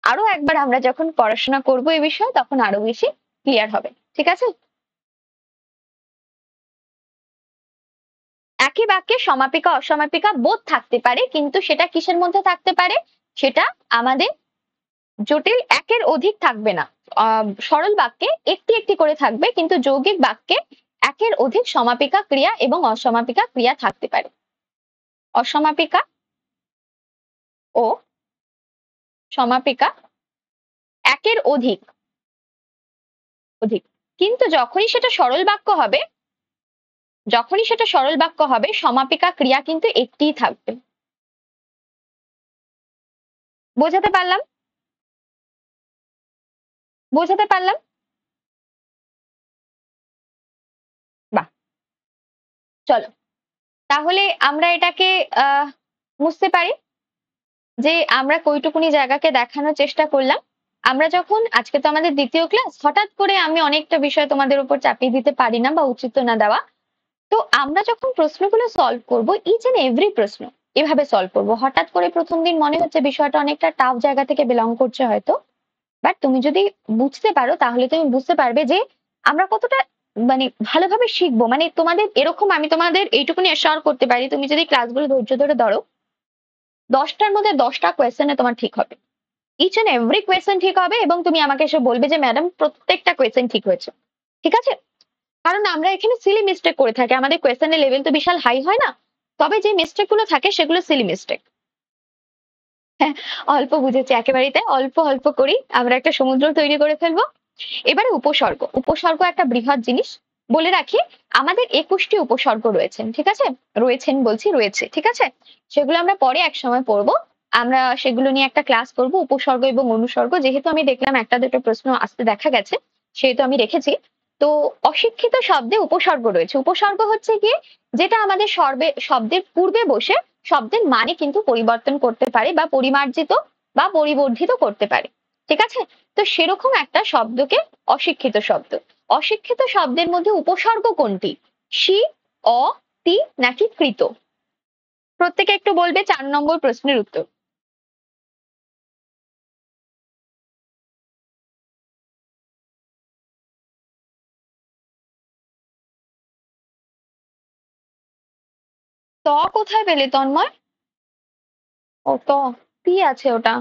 আরো একবার আমরা যখন পড়াশোনা করব এই বিষয়ে তখন আরো বেশি ক্লিয়ার হবে। ঠিক আছে? একই বাক্যে সমাপিকা অসমাপিকা বোধ থাকতে পারে, কিন্তু সেটা কিসের মধ্যে থাকতে পারে? সেটা আমাদের জটিল একের অধিক থাকবে না। সরল বাক্যে একটি একটি করে থাকবে, কিন্তু যৌগিক বাক্যে একের অধিক সমাপিকা ক্রিয়া এবং অসমাপিকা ক্রিয়া থাকতে পারে। অসমাপিকা ও সমাপিকা একের অধিক অধিক, কিন্তু যখনই সেটা সরল বাক্য হবে সমাপিকা ক্রিয়া কিন্তু একটিই থাকবে। বোঝাতে পারলাম? বোঝাতে পারলাম? বাহ, চলো তাহলে আমরা এটাকে আহ বুঝতে পারি যে আমরা কইটুকুনি জায়গাকে দেখানোর চেষ্টা করলাম। আমরা যখন আজকে তো আমাদের দ্বিতীয় ক্লাস, হঠাৎ করে আমি অনেকটা বিষয় তোমাদের উপর চাপিয়ে দিতে পারি না বা উচিত না দেওয়া। তো আমরা যখন প্রশ্নগুলো সলভ করব, ইচ এন্ড এভরি প্রশ্ন এভাবে সলভ করব। হঠাৎ করে প্রথম দিন মনে হচ্ছে বিষয়টা অনেকটা টাফ জায়গা থেকে বিলং করছে হয়তো, বাট তুমি যদি বুঝতে পারো তাহলে তুমি বুঝতে পারবে যে আমরা কতটা মানে ভালোভাবে শিখবো। মানে তোমাদের এরকম, আমি তোমাদের এইটুকুনি অ্যাসিওর করতে পারি, তুমি যদি ক্লাসগুলো ধৈর্য ধরে ধরো, 10টার মধ্যে 10টা কোয়েশ্চেনে তোমার ঠিক হবে। ইচ এন্ড এভরি কোয়েশ্চেন ঠিক হবে এবং তুমি আমাকে এসে বলবে যে ম্যাডাম প্রত্যেকটা কোয়েশ্চেন ঠিক হয়েছে। ঠিক আছে? কারণ আমরা এখানে সিলি মিস্টেক করে থাকি, আমাদের কোয়েশ্চেনের লেভেল তো বিশাল হাই হয় না, তবে যে মিস্টেক গুলো থাকে সেগুলো সিলি মিস্টেক। হ্যাঁ, অল্প বুঝেছি, একেবারেই তাই। অল্প অল্প করি আমরা একটা সমুদ্র তৈরি করে ফেলবো। এবারে উপসর্গ। উপসর্গ একটা বৃহৎ জিনিস। বলে রাখি, আমাদের 21টি উপসর্গ রয়েছেন। ঠিক আছে? রয়েছেন বলছি, রয়েছে। ঠিক আছে? সেগুলো আমরা পরে এক সময় পড়বো। আমরা সেগুলো নিয়ে একটা ক্লাস করব, উপসর্গ এবং অনুসর্গ। যেহেতু আমি দেখলাম একটা দুটো প্রশ্ন আসতে দেখা গেছে, সেহেতু আমি রেখেছি। তো অশিক্ষিত শব্দে উপসর্গ রয়েছে। উপসর্গ হচ্ছে গিয়ে যেটা আমাদের শব্দের পূর্বে বসে শব্দের মানে কিন্তু পরিবর্তন করতে পারে বা পরিমার্জিত বা পরিবর্ধিত করতে পারে। ঠিক আছে? তো সেরকম একটা শব্দকে অশিক্ষিত শব্দ। অশিক্ষিত শব্দের মধ্যে উপসর্গ কোনটি? সি, অ, তি নাকি কৃত? প্রত্যেকে একটু বলবে 4 নম্বর প্রশ্নের উত্তর। ত কোথায় পেলে তন্ময়? ও ত, তি আছে ওটা।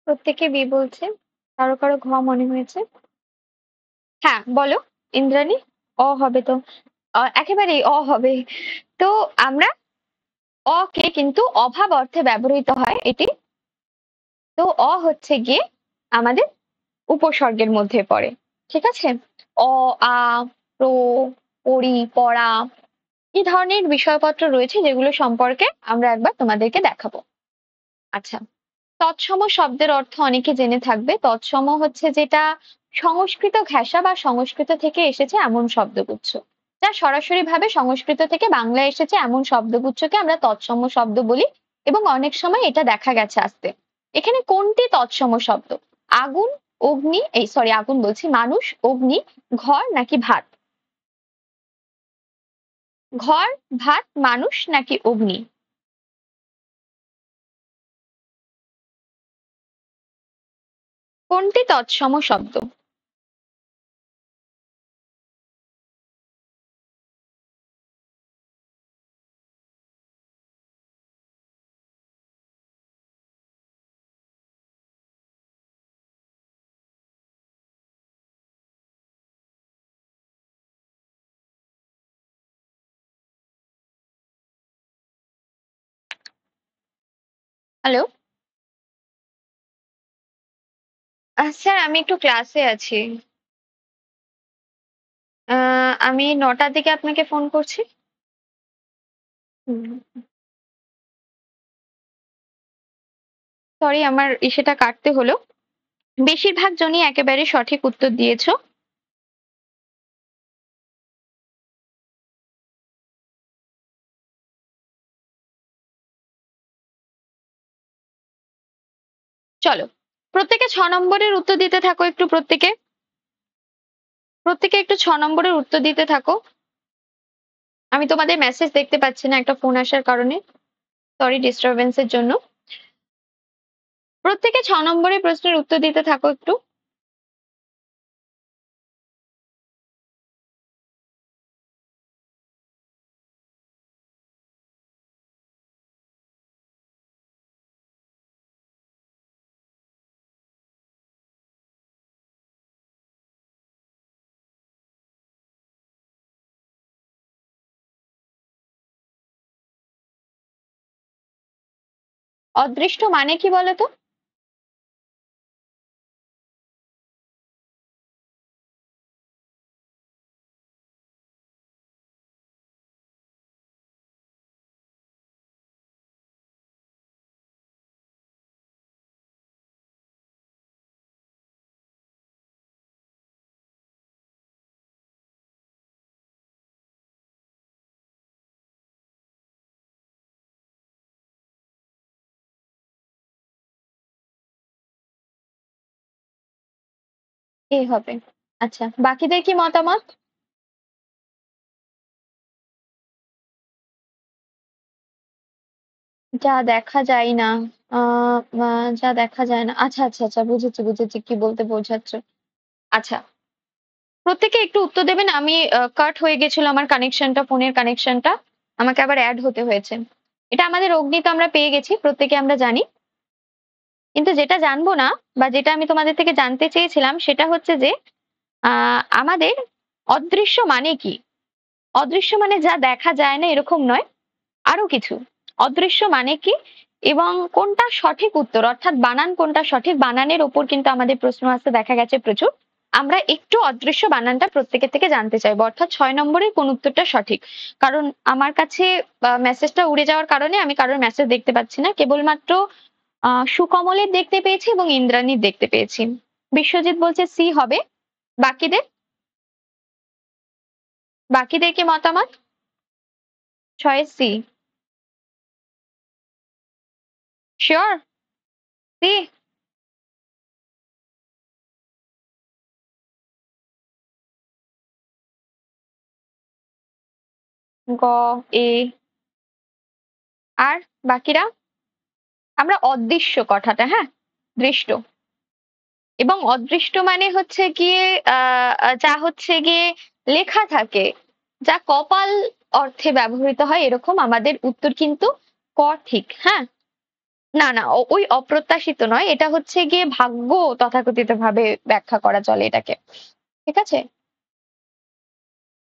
প্রত্যেকে বি বলছে, কারো কারো ঘ মনে হয়েছে। হ্যাঁ বলো ইন্দ্রাণী। অ হবে তো, একেবারেই অ হবে। তো আমরা অ কে কিন্তু অভাব অর্থে ব্যবহৃত হয় এটি। তো অ হচ্ছে গিয়ে আমাদের উপসর্গের মধ্যে পড়ে। ঠিক আছে? অ, আ, প্র, পরি, পড়া, এই ধরনের বিষয়পত্র রয়েছে যেগুলো সম্পর্কে আমরা একবার তোমাদেরকে দেখাবো। আচ্ছা, তৎসম শব্দের অর্থ অনেকে জেনে থাকবে। তৎসম হচ্ছে যেটা সংস্কৃত ঘেঁষা বা সংস্কৃত থেকে এসেছে এমন শব্দগুচ্ছ, যা সরাসরি ভাবে সংস্কৃত থেকে বাংলায় এসেছে এমন শব্দগুচ্ছকে আমরা তৎসম শব্দ বলি এবং অনেক সময় এটা দেখা গেছে আসতে। এখানে কোনটি তৎসম শব্দ? আগুন, অগ্নি, এই সরি আগুন বলছি, মানুষ, অগ্নি, ঘর নাকি ভাত? ঘর, ভাত, মানুষ নাকি অগ্নি? কোনটি তৎসম শব্দ? হ্যালো? স্যার আমি একটু ক্লাসে আছি। আমি ৯টার দিকে আপনাকে ফোন করছি। হুম। সরি আমার ইসেটা কাটতে হলো। বেশিরভাগ জনই একেবারে সঠিক উত্তর দিয়েছো। চলো। প্রত্যেকে ৬ নম্বরের উত্তর দিতে থাকো একটু প্রত্যেকে। প্রত্যেকে একটু ৬ নম্বরের উত্তর দিতে থাকো। আমি তোমাদের মেসেজ দেখতে পাচ্ছি না একটা ফোন আসার কারণে। সরি ডিস্টারবেন্স এর জন্য। প্রত্যেকে ৬ নম্বরের প্রশ্নের উত্তর দিতে থাকো একটু। অদৃষ্ট মানে কি বলতো? এ হবে। আচ্ছা, বাকিদের কি মতামত? যা দেখা যায় না। যা দেখা যায় না। আচ্ছা, আচ্ছা, আচ্ছা বুঝেছি, বুঝেছি কি বলতে বোঝাচ্ছ। আচ্ছা, প্রত্যেকে একটু উত্তর দেবেন। আমি কাট হয়ে গেছিল আমার কানেকশনটা, ফোনের কানেকশনটা। আমাকে আবার এড হতে হয়েছে। এটা আমাদের অগ্নি তো আমরা পেয়ে গেছি, প্রত্যেকে আমরা জানি। কিন্তু যেটা জানবো না বা যেটা আমি তোমাদের থেকে জানতে চেয়েছিলাম সেটা হচ্ছে যে আমাদের অদৃশ্য মানে কি? অদৃশ্য মানে যা দেখা যায় না এরকম নয়, আরো কিছু। অদৃশ্য মানে কি? এবং কোনটা সঠিক উত্তর অর্থাৎ বানান কোনটা সঠিক বানানের উপর কিন্তু আমাদের প্রশ্ন আসতে দেখা গেছে প্রচুর। আমরা একটু অদৃশ্য বানানটা প্রত্যেকের থেকে জানতে চাইবো অর্থাৎ ৬ নম্বরের কোন উত্তরটা সঠিক। কারণ আমার কাছে মেসেজটা উড়ে যাওয়ার কারণে আমি কারোর মেসেজ দেখতে পাচ্ছি না। কেবলমাত্র সুকমলের দেখতে পেয়েছি এবং ইন্দ্রাণীর দেখতে পেয়েছি। বিশ্বজিৎ বলছে সি হবে। বাকিদের বাকিদের কি মতামত? ৬ সি। শিওর? সি? গ, এ, আর বাকিরা? আমরা অদৃশ্য কথাটা, হ্যাঁ? দৃষ্ট। এবং অদৃষ্ট মানে হচ্ছে গিয়ে যা হচ্ছে গিয়ে লেখা থাকে, যা কপাল অর্থে ব্যবহৃত হয় এরকম আমাদের উত্তর কিন্তু ক ঠিক, হ্যাঁ? না, না ওই অপ্রত্যাশিত নয়। এটা হচ্ছে গিয়ে ভাগ্য তথাকথিতভাবে ব্যাখ্যা করা চলে এটাকে। ঠিক আছে?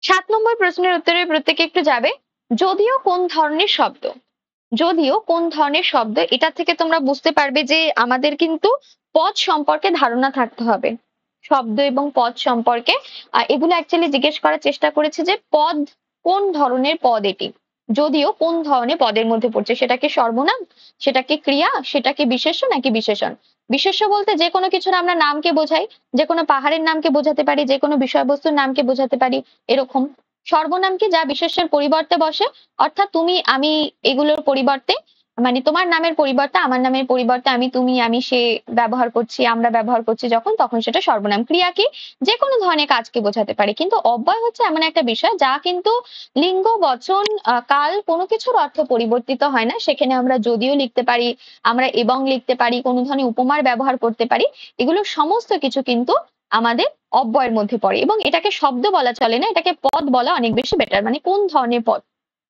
৭ নম্বর প্রশ্নের উত্তরে প্রত্যেকে একটু যাবে। যদিও কোন ধরনের শব্দ? যদিও কোন ধরনের শব্দ এটা থেকে তোমরা বুঝতে পারবে যে আমাদের কিন্তু পদ সম্পর্কে ধারণা থাকতে হবে। শব্দ এবং পদ সম্পর্কে এগুলো অ্যাকচুয়ালি জিজ্ঞেস করার চেষ্টা করেছে যে পদ কোন ধরনের পদ এটি। যদিও কোন ধরনের পদের মধ্যে পড়ছে সেটা কি সর্বনাম, সেটা কি ক্রিয়া, সেটা কি বিশেষ্য নাকি বিশেষণ। বিশেষ্য বলতে যে কোনো কিছুর আমরা নামকে বোঝাই, যে কোনো পাহাড়ের নামকে বোঝাতে পারি, যে কোনো বিষয়বস্তুর নামকে বোঝাতে পারি এরকম। সর্বনাম কি যা বিশেষ্যের পরিবর্তে বসে, অর্থাৎ তুমি আমি এগুলোর পরিবর্তে মানে তোমার নামের পরিবর্তে আমার নামের পরিবর্তে আমি, তুমি, আমি, সে ব্যবহার করছি, আমরা ব্যবহার করছি যখন, তখন সেটা সর্বনাম। ক্রিয়া কি? যেকোনো ধরনের কাজকে বোঝাতে পারে। কিন্তু অব্যয় হচ্ছে এমন একটা বিষয় যা কিন্তু লিঙ্গ, বচন, কাল কোনো কিছুর অর্থ পরিবর্তিত হয় না। সেখানে আমরা যদিও লিখতে পারি, আমরা এবং লিখতে পারি, কোনো ধরনের উপমার ব্যবহার করতে পারি। এগুলো সমস্ত কিছু কিন্তু আমাদের অব্যয়ের মধ্যে পড়ে, এবং এটাকে শব্দ বলা চলে না, এটাকে পদ বলা অনেক বেশি বেটার। মানে কোন ধরনের পদ,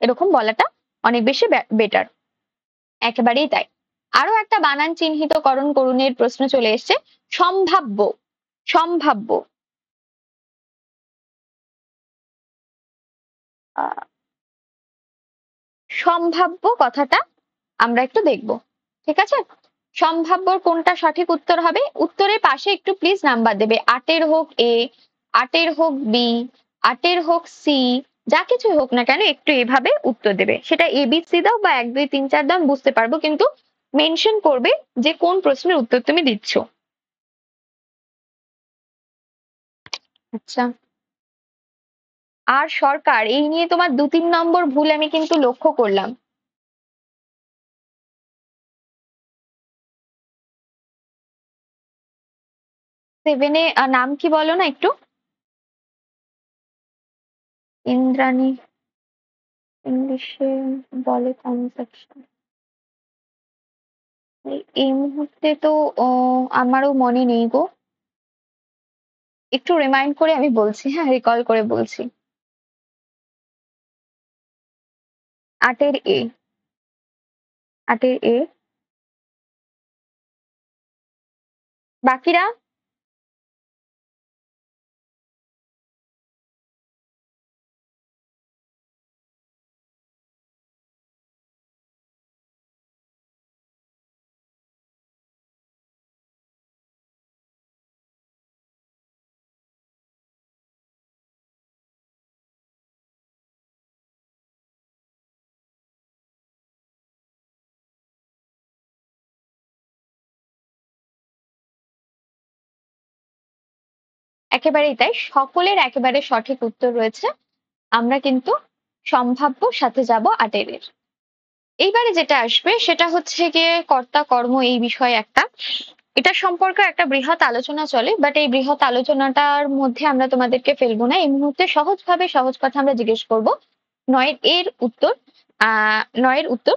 এরকম বলাটা অনেক বেশি বেটার। একেবারেই তাই। আরো একটা বানান চিহ্নিতকরণ করণের প্রশ্ন চলে এসছে। সম্ভাব্য। সম্ভাব্য। আহ, সম্ভাব্য কথাটা আমরা একটু দেখব। ঠিক আছে? সম্ভাব্যর কোনটা সঠিক উত্তর হবে? উত্তরের পাশে একটু প্লিজ নাম্বার দেবে। ৮-এর হোক এ, ৮-এর হোক বি, ৮-এর হোক সি, যা কিছু হোক না কেন একটু এভাবে উত্তর দেবে। সেটা এ বি সি দাও বা ১ ২ ৩ ৪ দাও, বুঝতে পারবো, কিন্তু মেনশন করবে যে কোন প্রশ্নের উত্তর তুমি দিচ্ছ। আচ্ছা। আর সরকার, এই নিয়ে তোমার ২-৩ নম্বর ভুল আমি কিন্তু লক্ষ্য করলাম। 7 এ নাম কি বলো না একটু? ইন্দ্রাণী। ইংলিশে বলে কনসেপশন। এই মুহূর্তে তো আমারও মনে নেই গো। একটু রিমাইন্ড করে আমি বলছি, হ্যাঁ, রিকল করে বলছি। ৮-এর এ। ৮-এর এ। বাকিরা? একেবারেই তাই। সকলের একেবারে সঠিক উত্তর রয়েছে। আমরা কিন্তু সম্ভাব্য সাথে যাব ৮-এর এর। এইবারে যেটা আসবে সেটা হচ্ছে গিয়ে কর্তা কর্ম, এই বিষয়ে একটা, এটা সম্পর্কে একটা বৃহৎ আলোচনা চলে, বাট এই বৃহৎ আলোচনাটার মধ্যে আমরা তোমাদেরকে ফেলবো না। এই মুহূর্তে সহজভাবে সহজ কথা আমরা জিজ্ঞেস করব। ৯-এর উত্তর। ৯-এর উত্তর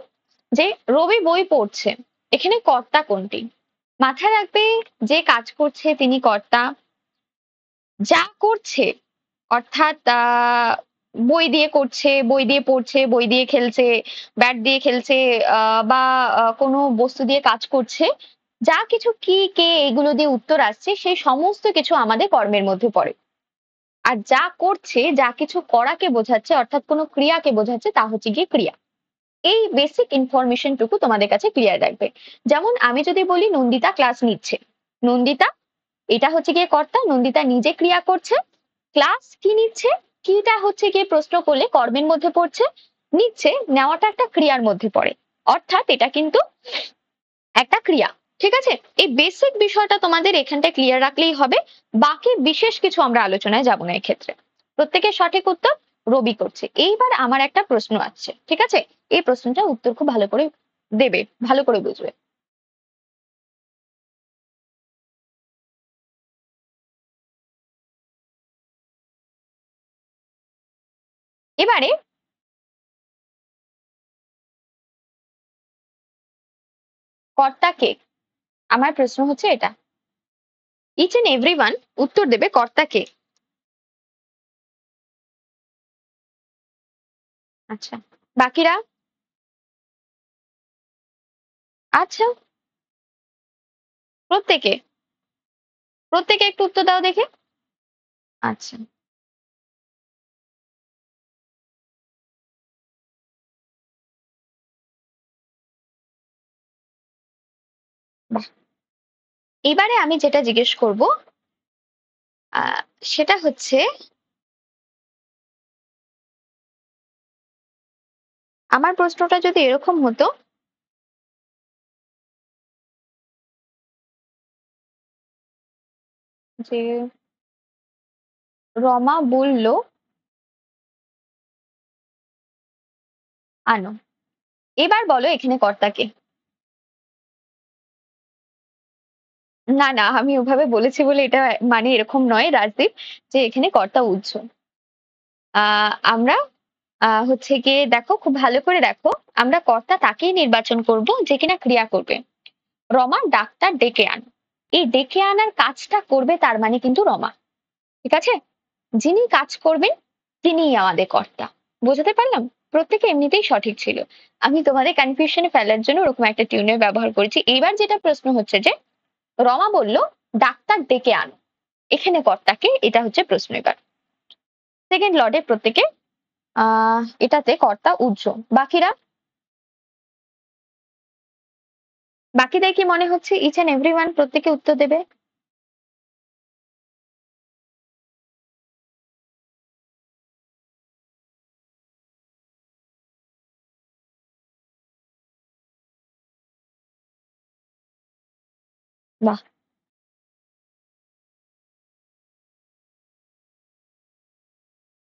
যে রবি বই পড়ছে, এখানে কর্তা কোনটি? মাথায় রাখবে, যে কাজ করছে তিনি কর্তা। যা করছে, অর্থাৎ বই দিয়ে করছে, বই দিয়ে পড়ছে, বই দিয়ে খেলছে, ব্যাট দিয়ে খেলছে, বা কোনো বস্তু দিয়ে কাজ করছে, যা কিছু কি, কে, এগুলো দিয়ে উত্তর আসছে, সেই সমস্ত কিছু আমাদের কর্মের মধ্যে পড়ে। আর যা করছে, যা কিছু করাকে বোঝাচ্ছে, অর্থাৎ কোনো ক্রিয়াকে বোঝাচ্ছে, তা হচ্ছে গিয়ে ক্রিয়া। এই বেসিক ইনফরমেশন টুকু তোমাদের কাছে ক্লিয়ার রাখবে। যেমন আমি যদি বলি নন্দিতা ক্লাস নিচ্ছে, নন্দিতা, এটা হচ্ছে গিয়ে কর্তা, নন্দিতা নিজে ক্রিয়া করছে। ক্লাস কি নিচ্ছে? কিটা হচ্ছে গিয়ে প্রশ্ন করলে কর্মের মধ্যে পড়ছে, নিচ্ছে, নেওয়াটা একটা ক্রিয়ার মধ্যে পড়ে। অর্থাৎ এটা কিন্তু একটা ক্রিয়া। ঠিক আছে? এই বেসিক বিষয়টা তোমাদের এখানটা ক্লিয়ার রাখলেই হবে। বাকি বিশেষ কিছু আমরা আলোচনায় যাব না এক্ষেত্রে। প্রত্যেকের সঠিক উত্তর রবি করছে। এইবার আমার একটা প্রশ্ন আসছে, ঠিক আছে? এই প্রশ্নটা উত্তর খুব ভালো করে দেবে, ভালো করে বুঝবে। এবারে কর্তা কে? আমার প্রশ্ন হচ্ছে এটা। ইচ এন্ড এভরিওয়ান উত্তর দেবে কর্তা কে। আচ্ছা, বাকিরা? আচ্ছা, প্রত্যেকে, প্রত্যেকে একটু উত্তর দাও দেখে। আচ্ছা, বাহ। এবারে আমি যেটা জিজ্ঞেস করব, আহ, সেটা হচ্ছে, আমার প্রশ্নটা যদি এরকম হতো যে রমা বলল আনো, এবার বলো এখানে কর্তা কে? না, না, আমি ওভাবে বলেছি বলে এটা মানে এরকম নয় রাজদীপ যে এখানে কর্তা উৎস। আ আমরা হচ্ছে গিয়ে দেখো খুব ভালো করে দেখো, আমরা কর্তা তাকেই নির্বাচন করব যে কিনা ক্রিয়া করবে। রমা ডাক্তার ডেকে আন। এই ডেকে আনার কাজটা করবে তার মানে কিন্তু রমা। ঠিক আছে? যিনি কাজ করবেন তিনিই আমাদের কর্তা। বোঝাতে পারলাম? প্রত্যেকে এমনিতেই সঠিক ছিল। আমি তোমাদের কনফিউশনে ফেলার জন্য ওরকম একটা টিউনের ব্যবহার করেছি। এইবার যেটা প্রশ্ন হচ্ছে যে রমা বলল ডাক্তার ডেকে আন। এখানে কর্তাকে, এটা হচ্ছে প্রশ্ন এবার। সেকেন্ড লর্ডে প্রত্যেকে এটাতে কর্তা উজ্জ। বাকিরা, বাকিদের কি মনে হচ্ছে ইচ এন্ড এভরিওয়ান প্রত্যেকে উত্তর দেবে? বাহ!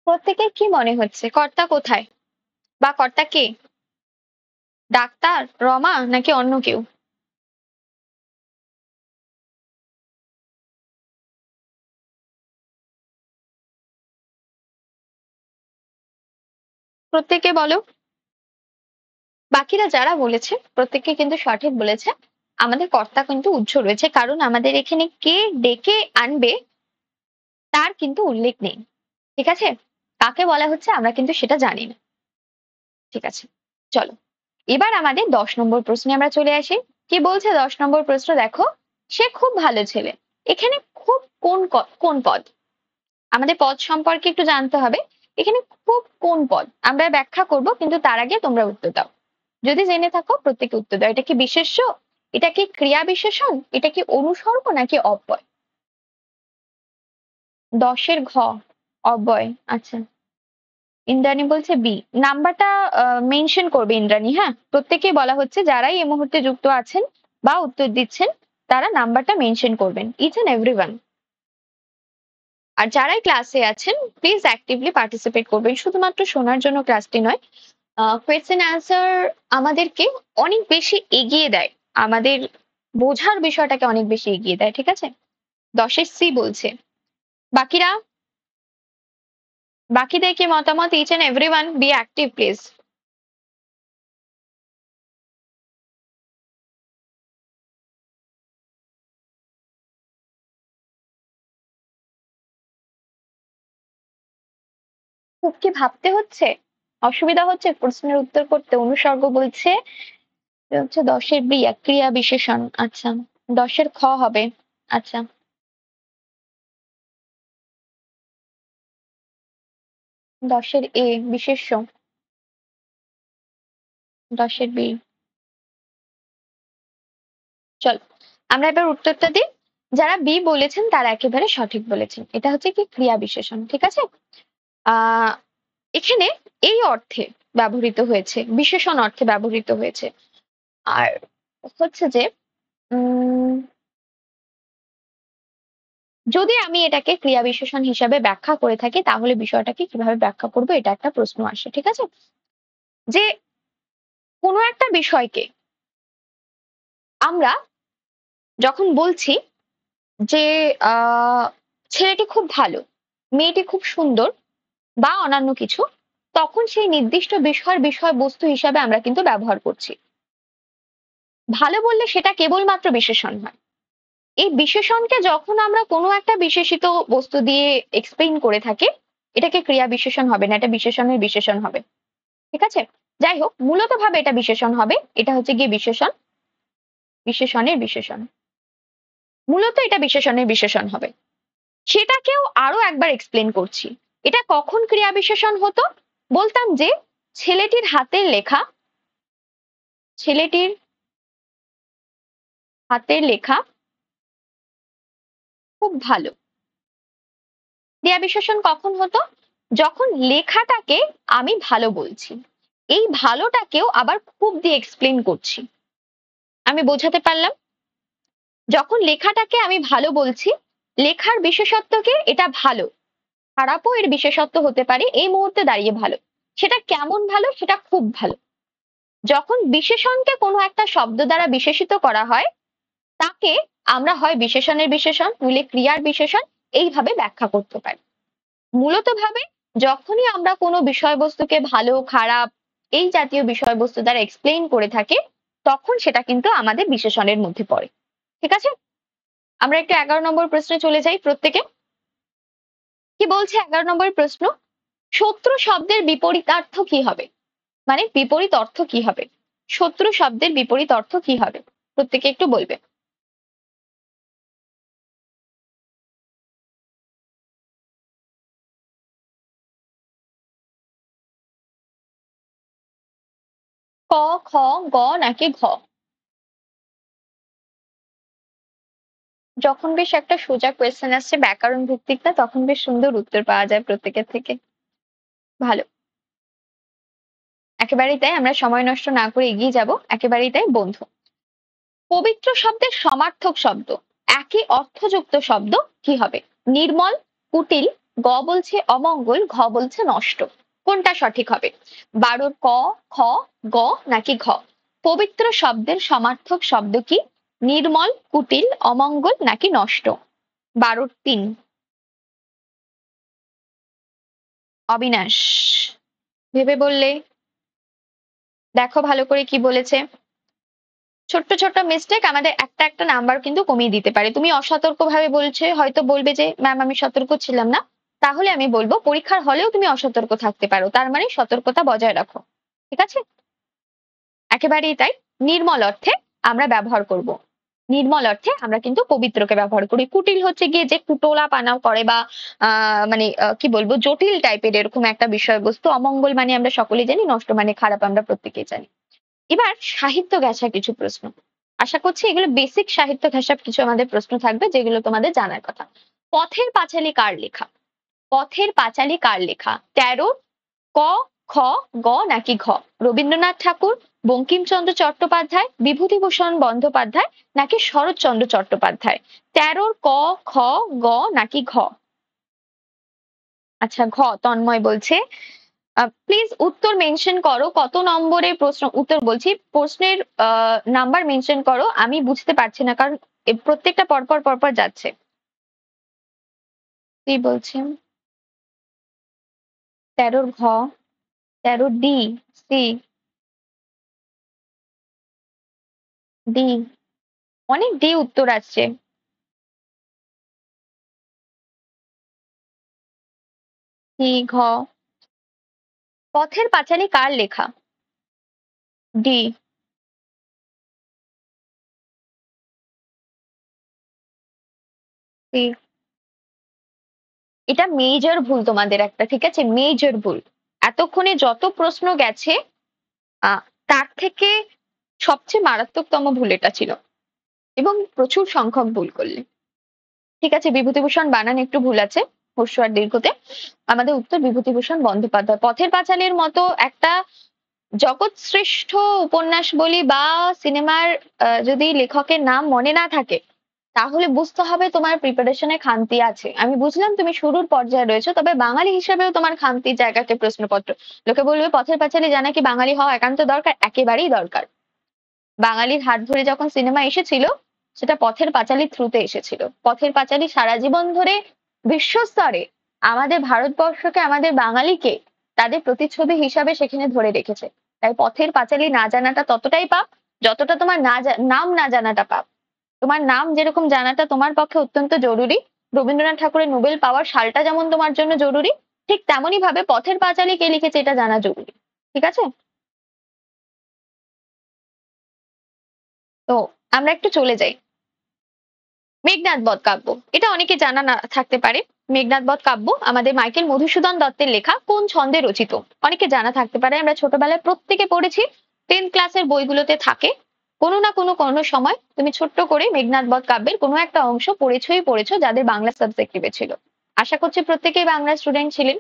প্রত্যেকের কি মনে হচ্ছে কর্তা কোথায় বা কর্তা কে? ডাক্তার, রমা নাকি অন্য কেউ? প্রত্যেকে বলো। বাকিরা যারা বলেছে প্রত্যেকে কিন্তু সঠিক বলেছে। আমাদের কর্তা কিন্তু উজ্জ্ব রয়েছে, কারণ আমাদের এখানে কে ডেকে আনবে তার কিন্তু উল্লেখ নেই। ঠিক আছে? কাকে বলা হচ্ছে আমরা কিন্তু সেটা জানি না। ঠিক আছে, চলো এবার আমাদের 10 নম্বর প্রশ্নে আমরা চলে আসি। কি বলছে 10 নম্বর প্রশ্ন দেখো, সে খুব ভালো ছেলে। এখানে খুব কোন পদ? আমাদের পদ সম্পর্কে একটু জানতে হবে। এখানে খুব কোন পদ আমরা ব্যাখ্যা করব, কিন্তু তার আগে তোমরা উত্তর দাও। যদি জেনে থাকো প্রত্যেকে উত্তর দাও। এটা কি বিশেষ্য? এটা কি ক্রিয়া বিশেষণ? এটা কি অনুসর্গ নাকি অব্যয়? 10-এর ঘ অব্যয়। আচ্ছা, ইন্দ্রাণী বলছে বি। নাম্বারটা মেনশন করবে ইন্দ্রাণী, হ্যাঁ? প্রত্যেকেই বলা হচ্ছে যারাই এই মুহূর্তে যুক্ত আছেন বা উত্তর দিচ্ছেন তারা নাম্বারটা মেনশন করবেন, ইচ এন্ড এভরিওয়ান। আর যারাই ক্লাসে আছেন প্লিজ অ্যাক্টিভলি পার্টিসিপেট করবেন, শুধুমাত্র শোনার জন্য ক্লাসটি নয়। কোয়েশ্চেন অ্যান্সার আমাদেরকে অনেক বেশি এগিয়ে দেয়, আমাদের বোঝার বিষয়টাকে অনেক বেশি এগিয়ে দেয়। ঠিক আছে? 10-এর সি বলছে। বাকিরা, বাকিদের কি মতামত? Each and everyone be active please. খুব কি ভাবতে হচ্ছে? অসুবিধা হচ্ছে প্রশ্নের উত্তর করতে? অনুসর্গ বলছে, এটা হচ্ছে 10-এর বি ক্রিয়া বিশেষণ। আচ্ছা, 10-এর খ হবে। আচ্ছা, 10-এর এ বিশেষ্য, 10-এর বি। চল আমরা এবার উত্তরটা দিই। যারা বি বলেছেন তারা একেবারে সঠিক বলেছেন, এটা হচ্ছে কি ক্রিয়া বিশেষণ। ঠিক আছে? আহ এখানে এই অর্থে ব্যবহৃত হয়েছে, বিশেষণ অর্থে ব্যবহৃত হয়েছে। আর হচ্ছে যে উম যদি আমি এটাকে ক্রিয়া বিশেষণ হিসাবে ব্যাখ্যা করে থাকি তাহলে বিষয়টাকে কিভাবে ব্যাখ্যা করব, এটা একটা প্রশ্ন আসে। ঠিক আছে? যে কোনো একটা বিষয়কে আমরা যখন বলছি যে আহ ছেলেটি খুব ভালো, মেয়েটি খুব সুন্দর বা অন্যান্য কিছু, তখন সেই নির্দিষ্ট বিষয়ের বিষয়বস্তু হিসাবে আমরা কিন্তু ব্যবহার করছি। ভালো বললে সেটা কেবলমাত্র বিশেষণ হয়। এই বিশেষণকে যখন আমরা কোনো একটা বিশেষিত বস্তু দিয়ে এক্সপ্লেইন করে থাকি, এটাকে ক্রিয়া বিশেষণ হবে না, এটা বিশেষণের বিশেষণ হবে। ঠিক আছে? যাই হোক, মূলত ভাবে এটা বিশেষণ হবে। এটা হচ্ছে গিয়ে বিশেষণ, বিশেষণের বিশেষণ। মূলত এটা বিশেষণের বিশেষণ হবে। সেটাকেও আরো একবার এক্সপ্লেন করছি। এটা কখন ক্রিয়া বিশেষণ হতো? বলতাম যে ছেলেটির হাতের লেখা, ছেলেটির হাতের লেখা খুব ভালো। ক্রিয়া বিশেষণ কখন হতো? যখন লেখাটাকে আমি ভালো বলছি, এই ভালোটাকেও আবার খুব দিয়ে এক্সপ্লেন করছি। আমি বোঝাতে পারলাম? যখন লেখাটাকে আমি ভালো বলছি, লেখার বিশেষত্ব কি? এটা ভালো। খারাপও এর বিশেষত্ব হতে পারে, এই মুহূর্তে দাঁড়িয়ে ভালো। সেটা কেমন ভালো? সেটা খুব ভালো। যখন বিশেষণকে কোনো একটা শব্দ দ্বারা বিশেষিত করা হয় তাকে আমরা হয় বিশেষণের বিশেষণ নইলে ক্রিয়ার বিশেষণ এইভাবে ব্যাখ্যা করতে পারি। মূলত ভাবে যখনই আমরা কোনো বিষয়বস্তুকে ভালো খারাপ এই জাতীয় বিষয়বস্তু দ্বারা এক্সপ্লেইন করে থাকি তখন সেটা কিন্তু আমাদের বিশেষণের মধ্যে পড়ে। ঠিক আছে, আমরা একটু 11 নম্বর প্রশ্নে চলে যাই প্রত্যেকে। কি বলছে 11 নম্বর প্রশ্ন? শত্রু শব্দের বিপরীতার্থ কি হবে? মানে বিপরীত অর্থ কি হবে? শত্রু শব্দের বিপরীত অর্থ কি হবে? প্রত্যেকে একটু বলবে। ক, খ, গ নাকি ঘ? যখন বেশ একটা সোজা কোয়েশ্চেন আসছে ব্যাকরণ ভিত্তিক না তখন বেশ সুন্দর উত্তর পাওয়া যায় প্রত্যেকের থেকে। ভালো, একেবারেই তাই। আমরা সময় নষ্ট না করে এগিয়ে যাব। একেবারেই তাই বন্ধু। পবিত্র শব্দের সমার্থক শব্দ একই অর্থযুক্ত শব্দ কি হবে? নির্মল, কুটিল, গ বলছে অমঙ্গল, ঘ বলছে নষ্ট। কোনটা সঠিক হবে? 12 ক, খ, গ নাকি ঘ? পবিত্র শব্দের সমার্থক শব্দ কি? নির্মল, কুটিল, অমঙ্গল নাকি নষ্ট? 12-3। অবিনাশ ভেবে বললে। দেখো ভালো করে কি বলেছে। ছোট্ট ছোট্ট মিস্টেক আমাদের একটা একটা নাম্বার কিন্তু কমিয়ে দিতে পারে। তুমি অসতর্ক ভাবে বলছে, হয়তো বলবে যে ম্যাম আমি সতর্ক ছিলাম না, তাহলে আমি বলবো পরীক্ষার হলেও তুমি অসতর্ক থাকতে পারো, তার মানে সতর্কতা বজায় রাখো। ঠিক আছে, একেবারেই তাই। নির্মল অর্থে আমরা ব্যবহার করব। নির্মল অর্থে আমরা কিন্তু পবিত্রকে ব্যবহার করি। কুটিল হচ্ছে গিয়ে যে কুটোলা পানা করে বা মানে কি বলবো জটিল টাইপের এরকম একটা বিষয়বস্তু। অমঙ্গল মানে আমরা সকলেই জানি, নষ্ট মানে খারাপ আমরা প্রত্যেকেই জানি। এবার সাহিত্য ঘেঁষা কিছু প্রশ্ন। আশা করছি এগুলো বেসিক সাহিত্য ঘেঁষা কিছু আমাদের প্রশ্ন থাকবে যেগুলো তোমাদের জানার কথা। পথের পাঁচালী কার লেখা? পথের পাঁচালী কার লেখা? 13 ক, খ, গ নাকি ঘ? রবীন্দ্রনাথ ঠাকুর, বঙ্কিমচন্দ্র চট্টোপাধ্যায়, বিভূতিভূষণ বন্দ্যোপাধ্যায় নাকি শরৎচন্দ্র চট্টোপাধ্যায়? 13 ক, খ, গ নাকি ঘ? আচ্ছা ঘ তন্ময় বলছে। প্লিজ উত্তর মেনশন করো, কত নম্বরের প্রশ্ন উত্তর বলছি, প্রশ্নের নাম্বার মেনশন করো, আমি বুঝতে পারছি না কারণ প্রত্যেকটা পরপর পরপর যাচ্ছে। কি বলছেন? 13 ঘ, 13 ডি, সি, ডি, অনেক ডি উত্তর আসছে। সি, ঘ। পথের পাঁচালী কার লেখা? D, C. এটা মেজর ভুল তোমাদের একটা, ঠিক আছে, মেজর ভুল। এতক্ষণে যত প্রশ্ন গেছে আহ তার থেকে সবচেয়ে মারাত্মকতম ভুল এটা ছিল এবং প্রচুর সংখ্যক ভুল করলে। ঠিক আছে, বিভূতিভূষণ বানান একটু ভুল আছে, হর্ষ আর দীর্ঘতে। আমাদের উত্তর বিভূতিভূষণ বন্দ্যোপাধ্যায়। পথের পাঁচালীর মতো একটা জগৎ শ্রেষ্ঠ উপন্যাস বলি বা সিনেমার যদি লেখকের নাম মনে না থাকে তাহলে বুঝতে হবে তোমার প্রিপারেশনে খামতি আছে। আমি বুঝলাম তুমি শুরুর পর্যায়ে রয়েছো, তবে বাঙালি হিসেবেও তোমার খামতির জায়গাকে প্রশ্নপত্র। লোকে বলবে পথের পাঁচালী জানা কি বাঙালি হওয়া একান্ত দরকার? একেবারেই দরকার। বাঙালির হাত ধরে যখন সিনেমা এসেছিল সেটা পথের পাঁচালীর থ্রুতে এসেছিল। পথের পাঁচালী সারা জীবন ধরে বিশ্বস্তরে আমাদের ভারতবর্ষকে আমাদের বাঙালিকে তাদের প্রতিচ্ছবি হিসাবে সেখানে ধরে রেখেছে। তাই পথের পাঁচালী না জানাটা ততটাই পাপ যতটা তোমার নাম না জানাটা পাপ। তোমার নাম যেরকম জানাটা তোমার পক্ষে অত্যন্ত জরুরি, রবীন্দ্রনাথ ঠাকুরের নোবেল পাওয়ার সালটা যেমন তোমার জন্য জরুরি, ঠিক তেমনই ভাবে পথের পাঁচালী কে লিখেছে এটা জানা জরুরি। ঠিক আছে, তো আমরা একটু চলে যাই। মেঘনাদ বধ কাব্য, এটা অনেকে জানা না থাকতে পারে। মেঘনাদ বধ কাব্য আমাদের মাইকেল মধুসূদন দত্তের লেখা, কোন ছন্দে রচিত? অনেকে জানা থাকতে পারে, আমরা ছোটবেলায় প্রত্যেকে পড়েছি, 10th ক্লাসের বইগুলোতে থাকে। কোনো না কোনো সময় তুমি ছোট্ট করে মেঘনাদ বধ কাব্যের কোনো একটা অংশ পড়েছোই পড়েছো যাদের বাংলা সাবজেক্টিভে ছিল। আশা করছি প্রত্যেকেই বাংলা স্টুডেন্ট ছিলেন,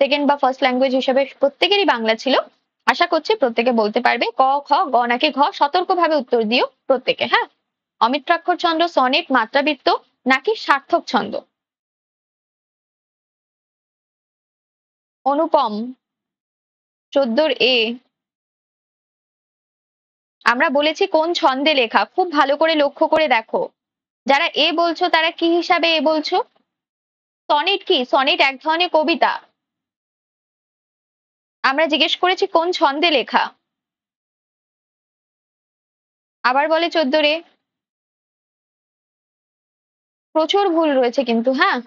সেকেন্ড বা ফার্স্ট ল্যাঙ্গুয়েজ হিসেবে প্রত্যেকেরই বাংলা ছিল। আশা করছি প্রত্যেকে বলতে পারবে ক, খ, গ নাকি ঘ। সতর্কভাবে উত্তর দিও প্রত্যেকে, হ্যাঁ। অমিত্রাক্ষর ছন্দ, সনেট, মাত্রাবৃত্ত নাকি সার্থক ছন্দ? অনুপম, 14 এ, আমরা বলেছি কোন ছন্দে লেখা, খুব ভালো করে লক্ষ্য করে দেখো। যারা এ বলছো তারা কি হিসাবে এ বলছো? সনেট কি? সনেট এক ধরনের কবিতা। আমরা জিজ্ঞেস করেছি কোন ছন্দে লেখা। আবার বলে 14 রে। প্রচুর ভুল রয়েছে কিন্তু, হ্যাঁ।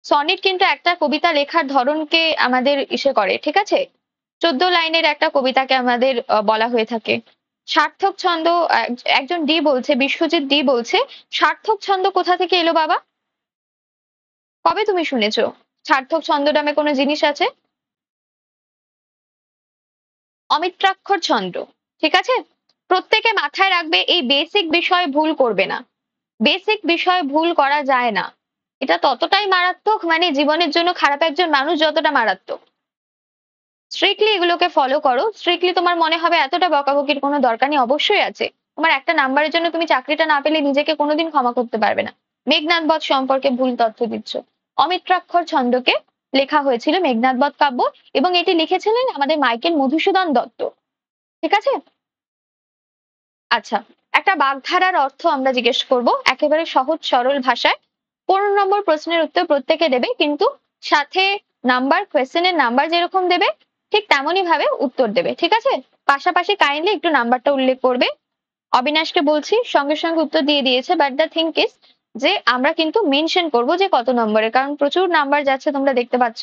সনেট কিন্তু একটা কবিতা লেখার ধরনকে আমাদের ইসে করে, ঠিক আছে? 14 লাইনের একটা কবিতাকে আমাদের বলা হয়ে থাকে। সার্থক ছন্দ, একজন ডি বলছে, বিশ্বজিৎ ডি বলছে, সার্থক ছন্দ কোথা থেকে এলো বাবা? কবে তুমি শুনেছো সার্থক ছন্দ নামে কোনো জিনিস আছে? অমিত্রাক্ষর ছন্দ, ঠিক আছে? প্রত্যেকে মাথায় রাখবে, এই বেসিক বিষয় ভুল করবে না। বেসিক বিষয় ভুল করা যায় না। এটা ততটাই মারাত্মক, মানে জীবনের জন্য খারাপ একজন মানুষ যতটা মারাত্মক। স্ট্রিক্টলি এগুলোকে ফলো করো। স্ট্রিক্টলি তোমার মনে হবে এতটা বকাবকির কোনো দরকার নেই, অবশ্যই আছে। তোমার একটা নাম্বারের জন্য তুমি চাকরিটা না পেলে নিজেকে কোনোদিন ক্ষমা করতে পারবে না। মেঘনাদ বধ সম্পর্কে ভুল তথ্য দিচ্ছ। অমিত্রাক্ষর ছন্দকে লেখা হয়েছিল মেঘনাদ বধ কাব্য, এবং এটি লিখেছিলেন আমাদের মাইকেল মধুসূদন দত্ত, ঠিক আছে? আচ্ছা, একটা বাগধারার অর্থ আমরা জিজ্ঞেস করব একেবারে সহজ সরল ভাষায়। 15 নম্বর প্রশ্নের উত্তর প্রত্যেকে দেবে, কিন্তু সাথে নাম্বার, কোয়েশ্চেনের নাম্বার যেরকম দেবে ঠিক তেমনই ভাবে উত্তর দেবে, ঠিক আছে? পাশাপাশি কাইন্ডলি একটু নাম্বারটা উল্লেখ করবে। অবিনাশকে বলছি, সঙ্গে সঙ্গে উত্তর দিয়ে দিয়েছে, বাট দ্য থিং ইজ যে আমরা কিন্তু মেনশন করব যে কত নম্বরে, কারণ প্রচুর নাম্বার যাচ্ছে, তোমরা দেখতে পাচ্ছ।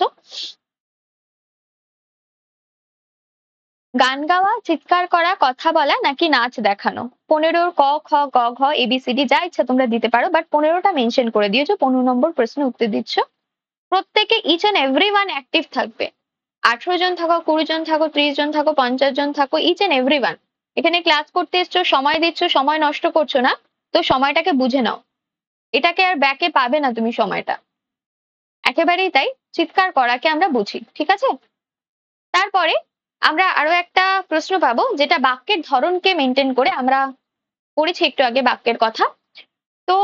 গান গাওয়া, চিৎকার করা, কথা বলা নাকি নাচ দেখানো? 15 ক, খ, গ, ঘ, এবিসিডি যা ইচ্ছা তোমরা দিতে পারো, বাট 15টা মেনশন করে দিয়েছো। 15 নম্বর প্রশ্নের উত্তর দিচ্ছ। প্রত্যেকে each and every one active থাকবে। 18 জন থাকো, 20 জন থাকো, 30 জন থাকো, 50 জন থাকো, ইচ এন্ড এভরি ওয়ান। এখানে ক্লাস করতে এসছো, সময় দিচ্ছ, সময় নষ্ট করছো না, তো সময়টাকে বুঝে নাও। এটাকে আর ব্যাকে পাবে না তুমি সময়টা, একেবারেই তাই। চিৎকার করাকে আমরা বুঝি, ঠিক আছে? তারপরে আমরা আরো একটা প্রশ্ন পাবো, যেটা বাক্যের ধরনকে মেনটেন করে। আমরা পড়েছি একটু আগে বাক্যের কথা। তো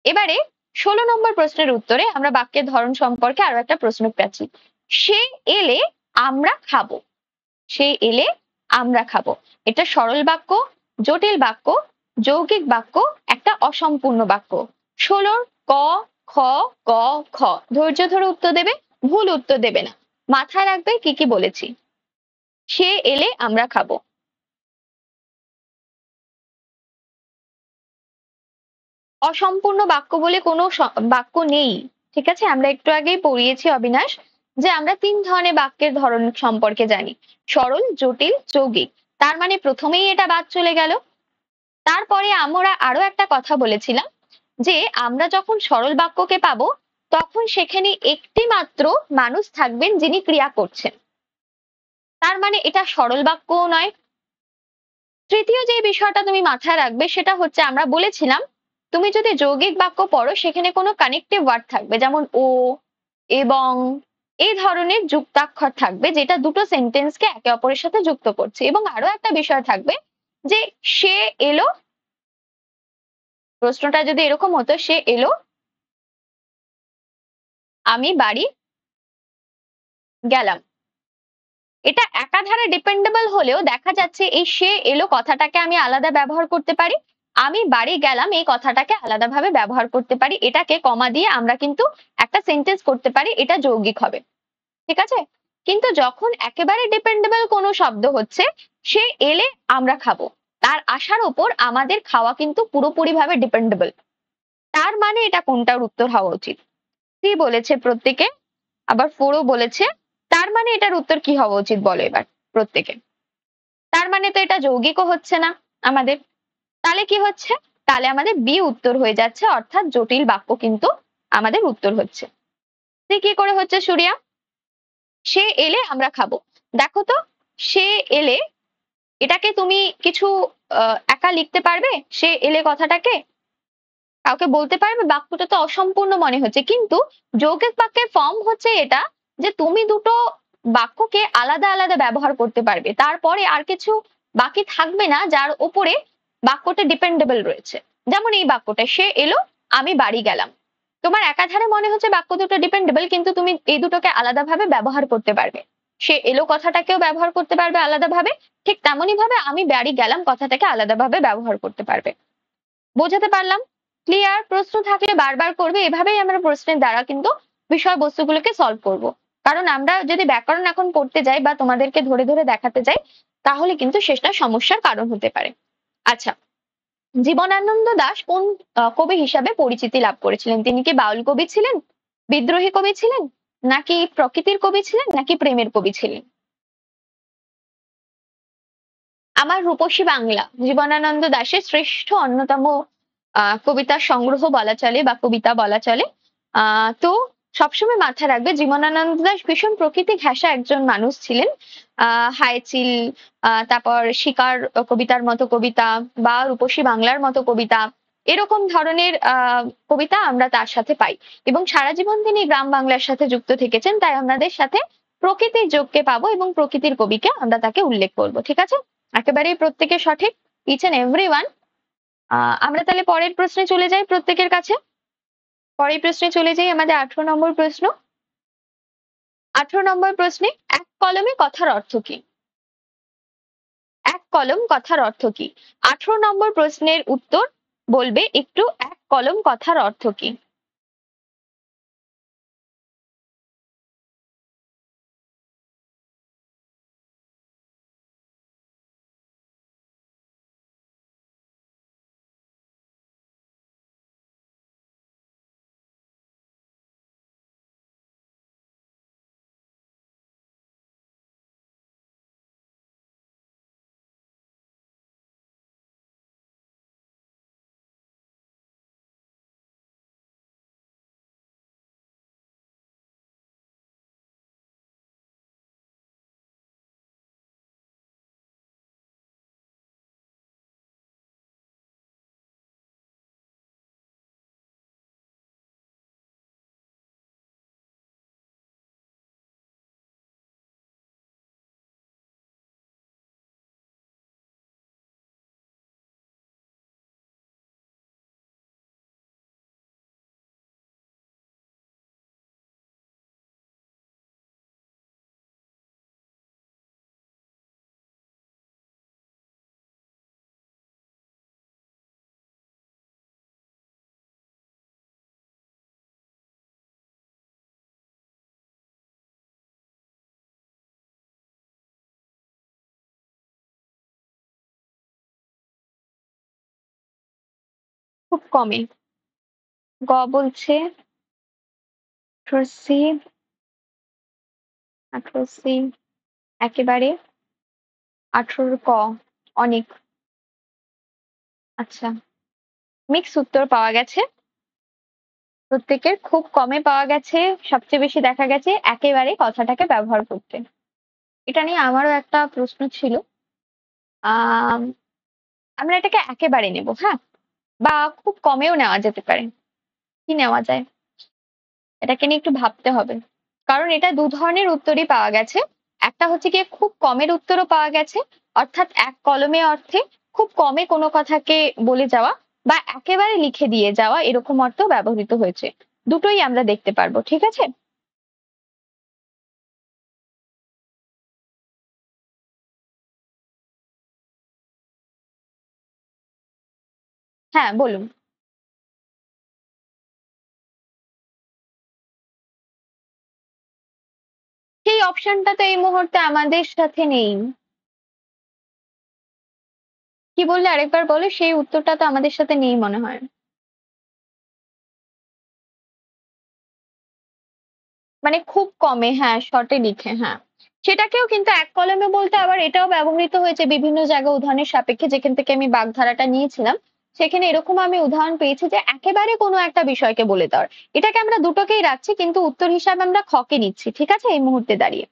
এবারে 16 নম্বর প্রশ্নের উত্তরে আমরা বাক্যের ধরন সম্পর্কে আরো একটা প্রশ্ন পাচ্ছি। সে এলে আমরা খাবো। সে এলে আমরা খাবো। এটা সরল বাক্য, জটিল বাক্য, যৌগিক বাক্য, একটা অসম্পূর্ণ বাক্য। 16 ক, খ, গ, ঘ। ধৈর্য ধরে উত্তর দেবে, ভুল উত্তর দেবে না। মাথায় রাখবে কি কি বলেছি। সে এলে আমরা খাবো। অসম্পূর্ণ বাক্য বলে কোনো বাক্য নেই, ঠিক আছে? আমরা একটু আগেই পড়িয়েছি অবিনাশ, যে আমরা 3 ধরনের বাক্যের ধরন সম্পর্কে জানি, সরল, জটিল, যৌগিক। তার মানে প্রথমেই এটা বাদ চলে গেল। তারপরে আমরা আরো একটা কথা বলেছিলাম, যে আমরা যখন সরল বাক্যকে পাবো তখন সেখানে একটি মাত্র মানুষ থাকবেন যিনি ক্রিয়া করছেন। তার মানে এটা সরল বাক্যও নয়। তৃতীয় যে বিষয়টা তুমি মাথায় রাখবে সেটা হচ্ছে, আমরা বলেছিলাম তুমি যদি যৌগিক বাক্য পড়ো সেখানে কোনো কানেক্টিভ ওয়ার্ড থাকবে, যেমন ও, এবং, এই ধরনের যুক্তাক্ষর থাকবে, যেটা দুটো সেন্টেন্সকে একে অপরের সাথে যুক্ত করছে। এবং আরো একটা বিষয় থাকবে, যে সে এলো, প্রশ্নটা যদি এরকম হতো, সে এলো, আমি বাড়ি গেলাম। এটা একাধারে ডিপেন্ডেবল হলেও দেখা যাচ্ছে এই সে এলো কথাটাকে আমি আলাদা ব্যবহার করতে পারি, আমি বাড়ি গেলাম এই কথাটাকে আলাদাভাবে ব্যবহার করতে পারি। এটাকে কমা দিয়ে আমরা কিন্তু একটা সেন্টেন্স করতে পারি, এটা যৌগিক হবে, ঠিক আছে? কিন্তু যখন একেবারে ডিপেন্ডেবল কোনো শব্দ হচ্ছে, সে এলে আমরা খাবো, তার আসার ওপর আমাদের খাওয়া কিন্তু পুরোপুরিভাবে ডিপেন্ডেবল। তার মানে এটা কোনটার উত্তর হওয়া উচিত? 3 বলেছে প্রত্যেকে, আবার 4ও বলেছে। তার মানে এটার উত্তর কি হওয়া উচিত বলো এবার প্রত্যেকে? তার মানে তো এটা যৌগিকও হচ্ছে না আমাদের। তাহলে কি হচ্ছে? তাহলে আমাদের বি উত্তর হয়ে যাচ্ছে, অর্থাৎ জটিল বাক্য কিন্তু আমাদের উত্তর হচ্ছে। কি করে হচ্ছে সুরিয়া? সে এলে আমরা খাবো। দেখো তো, সে এলে এটাকে তুমি কিছু একা লিখতে পারবে? সে এলে কথাটাকে কাউকে বলতে পারবে? বাক্যটা তো অসম্পূর্ণ মনে হচ্ছে, কিন্তু যৌগিক বাক্যের ফর্ম হচ্ছে এটা, যে তুমি দুটো বাক্যকে আলাদা আলাদা ব্যবহার করতে পারবে, তারপরে আর কিছু বাকি থাকবে না যার উপরে বাক্যটা ডিপেন্ডেবল রয়েছে। যেমন এই বাক্যটা, সে এলো, আমি বাড়ি গেলাম। তোমার একাধারে মনে হচ্ছে বাক্য দুটো ডিপেন্ডেবল, কিন্তু তুমি এই দুটোকে আলাদাভাবে ব্যবহার করতে পারবে। সে এলো কথাটাকেও ব্যবহার করতে পারবে আলাদাভাবে, ঠিক তেমনই ভাবে আমি বাড়ি গেলাম কথাটাকে আলাদাভাবে ব্যবহার করতে পারবে। বোঝাতে পারলাম? ক্লিয়ার? প্রশ্ন থাকলে বারবার করবে। এভাবেই আমরা প্রশ্নের দ্বারা কিন্তু বিষয়বস্তুগুলোকে সলভ করব। কারণ আমরা যদি ব্যাকরণ এখন পড়তে যাই বা তোমাদেরকে ধরে ধরে দেখাতে যাই, তাহলে কিন্তু সেটা সমস্যার কারণ হতে পারে। আচ্ছা, জীবনানন্দ দাশ কোন কবি হিসাবে পরিচিতি লাভ করেছিলেন? তিনি কি বাউল কবি ছিলেন, বিদ্রোহী কবি ছিলেন, নাকি প্রকৃতির কবি ছিলেন, নাকি প্রেমের কবি ছিলেন? আমার রূপসী বাংলা জীবনানন্দ দাশের শ্রেষ্ঠ অন্যতম কবিতার সংগ্রহ বলা চলে বা কবিতা বলা চলে। তো সবসময় মাথায় রাখবে জীবনানন্দ দাশ ভীষণ প্রকৃতি ঘেঁষা একজন মানুষ ছিলেন। হাইচিল, তারপর শিকার কবিতার মতো কবিতা বা রূপসী বাংলার মতো কবিতা, এরকম ধরনের কবিতা আমরা তার সাথে পাই। এবং সারা জীবন তিনি গ্রাম বাংলার সাথে যুক্ত থেকেছেন, তাই আমাদের সাথে প্রকৃতির যোগকে পাবো এবং প্রকৃতির কবিকে আমরা তাকে উল্লেখ করব। ঠিক আছে, একেবারেই প্রত্যেকে সঠিক, ইচ এন্ড এভরি ওয়ান। আমরা তাহলে পরের প্রশ্নে চলে যাই প্রত্যেকের কাছে। পরের প্রশ্নে চলে যাই, আমাদের 18 নম্বর প্রশ্ন। 18 নম্বর প্রশ্নে এক কলমে কথার অর্থ কি? এক কলম কথার অর্থ কি? 18 নম্বর প্রশ্নের উত্তর বলবে একটু, এক কলম কথার অর্থ কি? খুব কমে। গ বলছে 18 18 একেবারে 18 ক অনেক। আচ্ছা, মিক্স উত্তর পাওয়া গেছে প্রত্যেকের, খুব কমে পাওয়া গেছে, সবচেয়ে বেশি দেখা গেছে একেবারে কথাটাকে ব্যবহার করতে। এটা নিয়ে আমারও একটা প্রশ্ন ছিল। আহ আমরা এটাকে একেবারে নেব, হ্যাঁ, বা খুব কমেও নেওয়া যেতে পারে। কি নেওয়া যায়, এটাকে নিয়ে একটু ভাবতে হবে। কারণ এটা দু ধরনের উত্তরই পাওয়া গেছে। একটা হচ্ছে গিয়ে খুব কমের উত্তরও পাওয়া গেছে, অর্থাৎ এক কলমে অর্থে খুব কমে কোনো কথাকে বলে যাওয়া বা একেবারে লিখে দিয়ে যাওয়া, এরকম অর্থও ব্যবহৃত হয়েছে। দুটোই আমরা দেখতে পারবো। ঠিক আছে, হ্যাঁ বলুন। সেই অপশনটা তো এই মুহূর্তে আমাদের সাথে নেই। কি বললে আরেকবার বলো, সেই উত্তরটা তো আমাদের সাথে নেই মনে হয়। মানে খুব কমে, হ্যাঁ, শর্টে লিখে, হ্যাঁ। সেটাকেও কিন্তু এক কলমে বলতে আবার এটাও ব্যবহৃত হয়েছে বিভিন্ন জায়গায় উদাহরণের সাপেক্ষে, যেখান থেকে আমি বাগধারাটা নিয়েছিলাম। সেখানে এরকম আমি উদাহরণ পেয়েছি যে একেবারে কোনো একটা বিষয়কে বলে দেওয়ার। এটাকে আমরা দুটোকেই রাখছি, কিন্তু উত্তর হিসাবে আমরা খকে নিচ্ছি। ঠিক আছে, এই মুহূর্তে দাঁড়িয়ে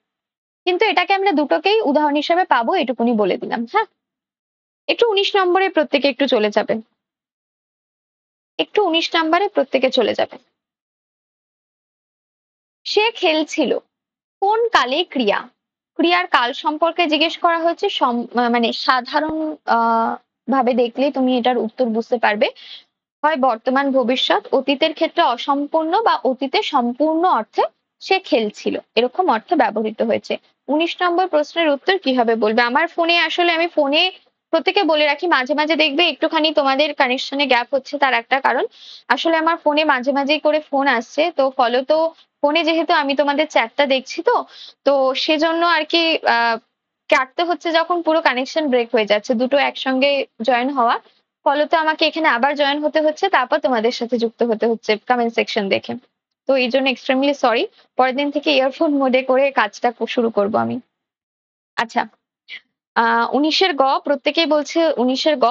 কিন্তু এটাকে আমরা দুটোকেই উদাহরণ হিসাবে পাবো, এটুকুনি বলে দিলাম। হ্যাঁ, একটু 19 নম্বরে প্রত্যেকে একটু চলে যাবে। একটু 19 নম্বরে প্রত্যেকে চলে যাবে। সে খেলছিল কোন কালে ক্রিয়া? ক্রিয়ার কাল সম্পর্কে জিজ্ঞেস করা হয়েছে। মানে সাধারণ ভাবে দেখলেই তুমি এটার উত্তর বুঝতে পারবে। হয় বর্তমান, ভবিষ্যৎ, অতীতের ক্ষেত্রে অসম্পূর্ণ বা অতীতে সম্পূর্ণ অর্থে সে খেলছিল, এরকম অর্থে ব্যবহৃত হয়েছে। 19 নম্বর প্রশ্নের উত্তর কিভাবে বলবে? আমার ফোনে আসলে আমি ফোনে প্রত্যেককে বলে রাখি মাঝে মাঝে দেখবে একটুখানি তোমাদের কানেকশনে গ্যাপ হচ্ছে, তার একটা কারণ আসলে আমার ফোনে মাঝে মাঝেই করে ফোন আসছে, তো ফলত ফোনে যেহেতু আমি তোমাদের চ্যাটটা দেখছি, তো সেজন্য আর কি কাটতে হচ্ছে যখন পুরো কানেকশন ব্রেক হয়ে যাচ্ছে, দুটো একসঙ্গে জয়েন হওয়া, ফলত আমাকে এখানে আবার জয়েন হতে হচ্ছে, তারপর তোমাদের সাথে যুক্ত হতে হচ্ছে কমেন্ট সেকশন দেখে। তো এই জন্য এক্সট্রিমলি সরি। পরের দিন থেকে ইয়ারফোন মোডে করে কাজটা শুরু করব আমি। আচ্ছা, 19-এর গ, প্রত্যেকেই বলছে 19-এর গ।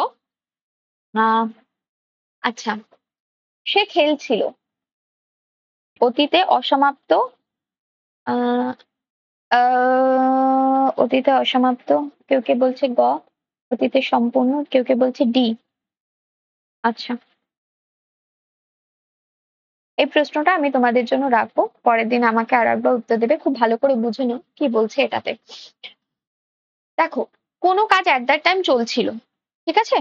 আচ্ছা, সে খেলছিল, অতীতে অসমাপ্ত, আহ অতীতে অসমাপ্ত, কেউ কে বলছে গ, অতীতে সম্পূর্ণ, কেউ কে বলছে ডি। আচ্ছা, এই প্রশ্নটা আমি তোমাদের জন্য রাখবো, পরের দিন আমাকে আর একবার উত্তর দেবে, খুব ভালো করে বুঝে নাও কি বলছে এটাতে। দেখো, কোনো কাজ এট দ্যাট টাইম চলছিল, ঠিক আছে,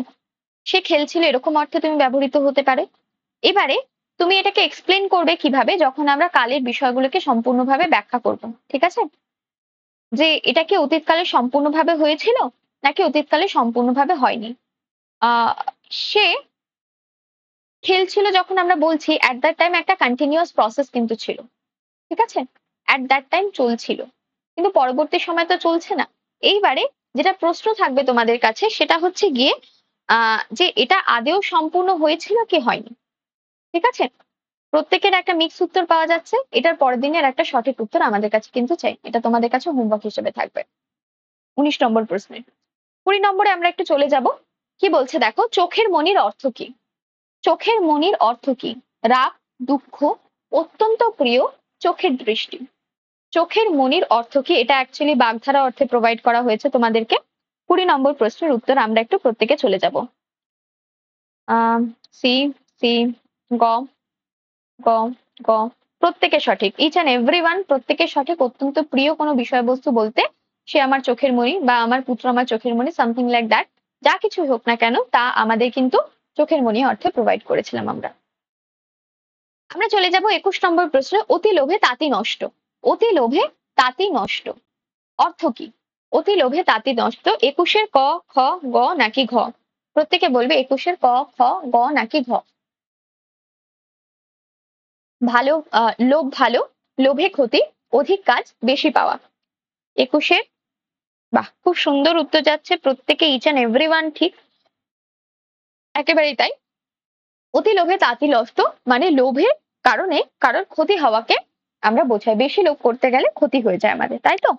সে খেলছিল এরকম অর্থে তুমি ব্যবহৃত হতে পারে। এবারে তুমি এটাকে এক্সপ্লেন করবে কিভাবে, যখন আমরা কালের বিষয়গুলোকে সম্পূর্ণভাবে ব্যাখ্যা করব, ঠিক আছে, যে এটা কি অতীতকালে সম্পূর্ণভাবে হয়েছিল নাকি অতীতকালে সম্পূর্ণভাবে হয়নি। আহ সে খেলছিল যখন আমরা বলছি অ্যাট দ্যাট টাইম একটা কন্টিনিউয়াস প্রসেস কিন্তু ছিল, ঠিক আছে, অ্যাট দ্যাট টাইম চলছিল, কিন্তু পরবর্তী সময় তো চলছে না। এইবারে যেটা প্রশ্ন থাকবে তোমাদের কাছে সেটা হচ্ছে গিয়ে যে এটা আদেও সম্পূর্ণ হয়েছিল কি হয়নি, ঠিক আছে। প্রত্যেকের একটা মিক্স উত্তর পাওয়া যাচ্ছে, এটার পরের দিনের একটা সঠিক উত্তর আমাদের কাছে কিন্তু চাই, এটা তোমাদের কাছে হোমওয়ার্ক হিসেবে থাকবে 19 নম্বর প্রশ্নে। 20 নম্বরে আমরা একটু চলে যাব। কি বলছে দেখো, চোখের মনির অর্থ কি? চোখের মনির অর্থ কি? রাগ, দুঃখ, অত্যন্ত প্রিয়, চোখের দৃষ্টি। চোখের মনির অর্থ কি? এটা অ্যাকচুয়ালি বাগধারা অর্থে প্রোভাইড করা হয়েছে তোমাদেরকে। 20 নম্বর প্রশ্নের উত্তর আমরা একটু প্রত্যেকে চলে যাব। সি, সি, গ, গ, গ, প্রত্যেকে সঠিক, ইচ অ্যান্ড এভরিওয়ান প্রত্যেকে সঠিক। অত্যন্ত প্রিয় কোনো বিষয়বস্তু বলতে সে আমার চোখের মণি বা আমার পুত্র আমার চোখের মণি, সামথিং লাইক দ্যাট, যা কিছু হোক না কেন তা আমাদের কিন্তু চোখের মণি অর্থে প্রোভাইড করেছিলাম আমরা। আমরা চলে যাব 21 নম্বর প্রশ্নে, অতি লোভে তাঁতি নষ্ট। অতি লোভে তাঁতি নষ্ট অর্থ কি? অতি লোভে তাঁতি নষ্ট, 21-এর ক, খ, গ নাকি ঘ? প্রত্যেকে বলবে 21-এর ক, খ, গ নাকি ঘ। ভালো, লোভ ভালো, লোভে ক্ষতি, অধিক কাজ বেশি পাওয়া। 21-এর, বাহ, খুব সুন্দর উত্তর যাচ্ছে প্রত্যেকে, ইচ অ্যান্ড এভরিওয়ান ঠিক, একেবারেই তাই। অতি লোভে তাঁতি নষ্ট মানে লোভের কারণে কারোর ক্ষতি হওয়াকে আমরা বোঝাই, বেশি লোভ করতে গেলে ক্ষতি হয়ে যায় আমাদের, তাই তো,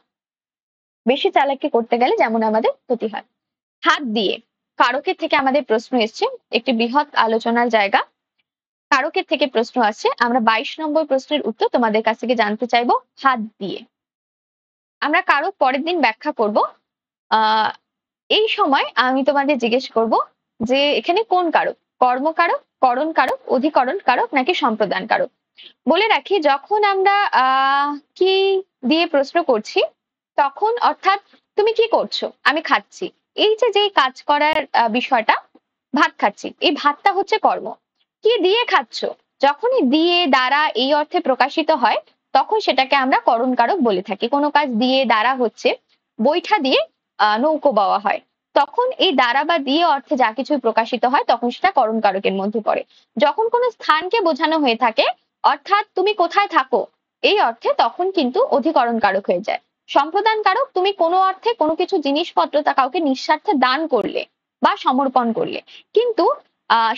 বেশি চালাকি করতে গেলে যেমন আমাদের ক্ষতি হয়। হাত দিয়ে, কারকের থেকে আমাদের প্রশ্ন এসছে, একটি বৃহৎ আলোচনার জায়গা, কারকের থেকে প্রশ্ন আসছে, আমরা 22 নম্বর প্রশ্নের উত্তর তোমাদের কাছ থেকে জানতে চাইবো, হাত দিয়ে। আমরা কারক পরের দিন ব্যাখ্যা করব। আহ এই সময় আমি তোমাদের জিজ্ঞেস করব যে এখানে কোন কারক, কর্মকারক, করণ কারক, অধিকরণ কারক নাকি সম্প্রদান কারক। বলে রাখি, যখন আমরা কি দিয়ে প্রশ্ন করছি তখন, অর্থাৎ তুমি কি করছো, আমি খাচ্ছি, এই যে যে কাজ করার বিষয়টা, ভাত খাচ্ছি, এই ভাতটা হচ্ছে কর্ম। কি দিয়ে খাচ্ছ, যখনই দিয়ে দ্বারা এই অর্থে প্রকাশিত হয় তখন সেটাকে আমরা করণ কারক বলে থাকি। কোনো কাজ দিয়ে দ্বারা হচ্ছে, বৈঠা দিয়ে নৌকো বাওয়া হয়, তখন এই দ্বারা বা দিয়ে অর্থে যা কিছু প্রকাশিত হয় তখন সেটা করণ কারকের মধ্যে পড়ে। যখন কোনো স্থানকে বোঝানো হয়ে থাকে, অর্থাৎ তুমি কোথায় থাকো এই অর্থে, তখন কিন্তু অধিকরণ কারক হয়ে যায়। সম্প্রদান কারক, তুমি কোনো অর্থে কোনো কিছু জিনিসপত্র তা কাউকে নিঃস্বার্থে দান করলে বা সমর্পণ করলে, কিন্তু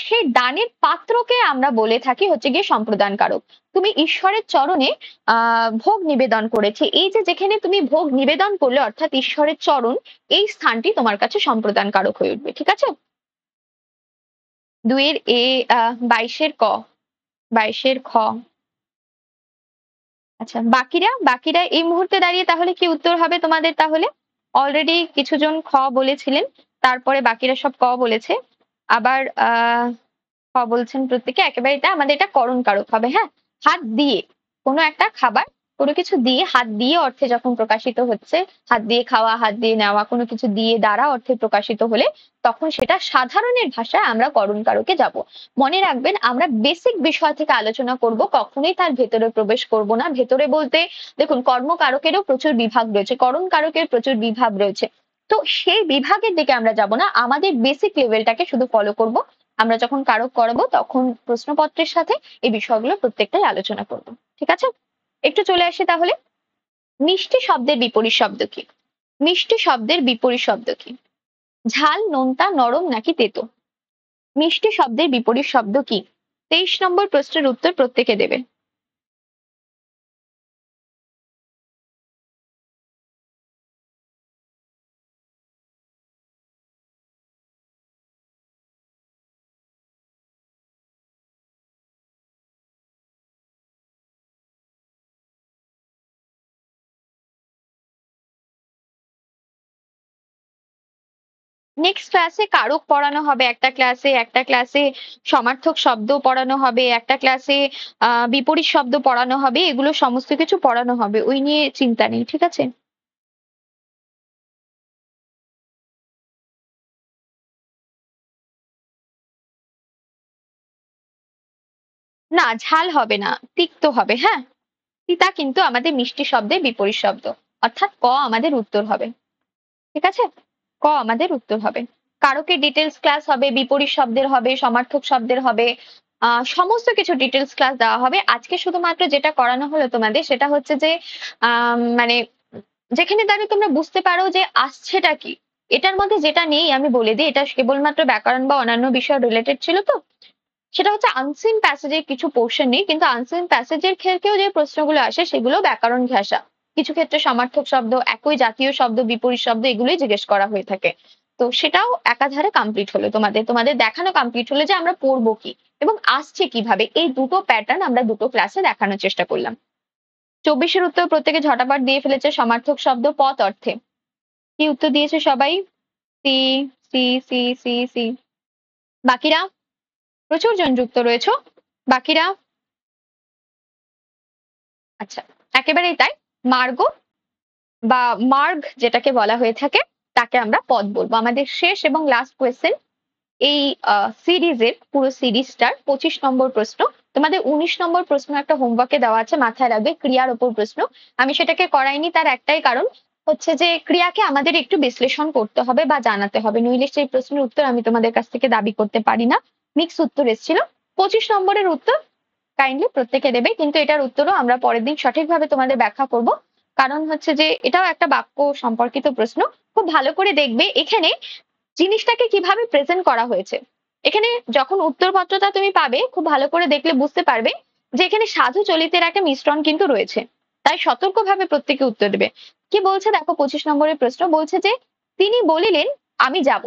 সেই দানের পাত্রকে আমরা বলে থাকি হচ্ছে গিয়ে সম্প্রদান কারক। তুমি ঈশ্বরের চরণে ভোগ নিবেদন করেছে, এই যে যেখানে তুমি ভোগ নিবেদন করলে অর্থাৎ ঈশ্বরের চরণ, এই স্থানটি তোমার কাছে সম্প্রদান কারক হয়ে উঠবে, ঠিক আছে। 2-এর এ, 22-এর ক, 22-এর খ। আচ্ছা, বাকিরা বাকিরা এই মুহূর্তে দাঁড়িয়ে তাহলে কি উত্তর হবে তোমাদের? তাহলে অলরেডি কিছুজন খ বলেছিলেন, তারপরে বাকিরা সব ক বলেছে, আবার খ বলছেন প্রত্যেকে, একেবারে এটা আমাদের এটা করণ কারক হবে। হ্যাঁ, হাত দিয়ে কোনো একটা খাবার কোনো কিছু দিয়ে হাত দিয়ে অর্থে যখন প্রকাশিত হচ্ছে, হাত দিয়ে খাওয়া, হাত দিয়ে নেওয়া, কোনো কিছু দিয়ে দ্বারা অর্থে প্রকাশিত হলে তখন সেটা সাধারণের ভাষায় আমরা করণ কারকে যাব। মনে রাখবেন আমরা বেসিক বিষয় থেকে আলোচনা করব, কখনোই তার ভেতরে প্রবেশ করব না। ভেতরে বলতে দেখুন কর্মকারকেরও প্রচুর বিভাগ রয়েছে, করণ কারকের প্রচুর বিভাগ রয়েছে। তো সেই বিভাগের দিকে আমরা যাব না, আমাদের বেসিক লেভেলটাকে শুধু ফলো করব। আমরা যখন কারক করাবো তখন প্রশ্নপত্রের সাথে এই বিষয়গুলো প্রত্যেকটাই আলোচনা করব। ঠিক আছে? একটু চলে আসি তাহলে। মিষ্টি শব্দের বিপরীত শব্দ কি? মিষ্টি শব্দের বিপরীত শব্দ কি? ঝাল, নোনতা, নরম নাকি তেতো? মিষ্টি শব্দের বিপরীত শব্দ কি? 23 নম্বর প্রশ্নের উত্তর প্রত্যেকে দেবে। নেক্সট ক্লাসে কারক পড়ানো হবে, একটা ক্লাসে সমার্থক শব্দ পড়ানো হবে, একটা ক্লাসে বিপরীত শব্দ পড়ানো হবে, এগুলো সমস্ত কিছু পড়ানো হবে, ওই নিয়ে চিন্তা নেই। ঠিক আছে? না, ঝাল হবে না, তিক্ত হবে। হ্যাঁ, তিতা কিন্তু আমাদের মিষ্টি শব্দের বিপরীত শব্দ, অর্থাৎ ক আমাদের উত্তর হবে। ঠিক আছে? ক আমাদের উত্তর হবে। কারকের ডিটেলস ক্লাস হবে, বিপরীত শব্দের হবে, সমার্থক শব্দের হবে, সমস্ত কিছু ডিটেলস ক্লাস দেওয়া হবে। আজকে শুধুমাত্র যেটা করানো হলো তোমাদের সেটা হচ্ছে যে মানে যেখানে দাঁড়িয়ে তোমরা বুঝতে পারো যে আসছেটা কি। এটার মধ্যে যেটা নেই আমি বলে দিই, এটা কেবলমাত্র ব্যাকরণ বা অন্যান্য বিষয় রিলেটেড ছিল তো। সেটা হচ্ছে আনসিন প্যাসেজের কিছু পোর্শন নেই, কিন্তু আনসিন প্যাসেজের ক্ষেত্রেও যে প্রশ্নগুলো আসে সেগুলো ব্যাকরণ ঘেঁষা। কিছু ক্ষেত্রে সমার্থক শব্দ, একই জাতীয় শব্দ, বিপরীত শব্দ এগুলোই জিজ্ঞেস করা হয়ে থাকে। তো সেটাও একাধারে কমপ্লিট হলো, তোমাদের তোমাদের দেখানো কমপ্লিট হলো যে আমরা পড়বো কি এবং আসছে কিভাবে। এই দুটো প্যাটার্ন আমরা দুটো ক্লাসে দেখানোর চেষ্টা করলাম। 24-এর উত্তর প্রত্যেকে ঝটাপট দিয়ে ফেলেছে। সমার্থক শব্দ পথ অর্থে কি উত্তর দিয়েছে সবাই? C, C, C, C, C. বাকিরা? প্রচুর জন যুক্ত রয়েছে। বাকিরা? আচ্ছা, একেবারেই তাই। মার্গ বা মার্গ যেটাকে বলা হয়ে থাকে তাকে আমরা পদ বলবো। আমাদের শেষ এবং লাস্ট কোয়েশ্চেন এই সিরিজের, পুরো সিরিজটার 25 নম্বর প্রশ্ন। তোমাদের 19 নম্বর প্রশ্ন একটা হোমওয়ার্কে দেওয়া আছে, মাথায় রাখবে, ক্রিয়ার ওপর প্রশ্ন। আমি সেটাকে করাইনি, তার একটাই কারণ হচ্ছে যে ক্রিয়াকে আমাদের একটু বিশ্লেষণ করতে হবে বা জানাতে হবে, নইলে সেই প্রশ্নের উত্তর আমি তোমাদের কাছ থেকে দাবি করতে পারি না। মিক্স উত্তর এসেছিল। 25 নম্বরের উত্তর কাইন্ডলি প্রত্যেকে দেবে, কিন্তু এটার উত্তরও আমরা পরের দিন সঠিকভাবে তোমাদের ব্যাখ্যা করব। কারণ হচ্ছে যে এটাও একটা বাক্য সম্পর্কিত প্রশ্ন। খুব ভালো করে দেখবে এখানে জিনিসটাকে কিভাবে প্রেজেন্ট করা হয়েছে। এখানে যখন উত্তরপত্রটা তুমি পাবে খুব ভালো করে দেখলে বুঝতে পারবে যে এখানে সাধু চলিতের একটা মিশ্রণ কিন্তু রয়েছে। তাই সতর্কভাবে প্রত্যেকে উত্তর দেবে। কি বলছে দেখো, 25 নম্বরের প্রশ্ন বলছে যে তিনি বলিলেন আমি যাব।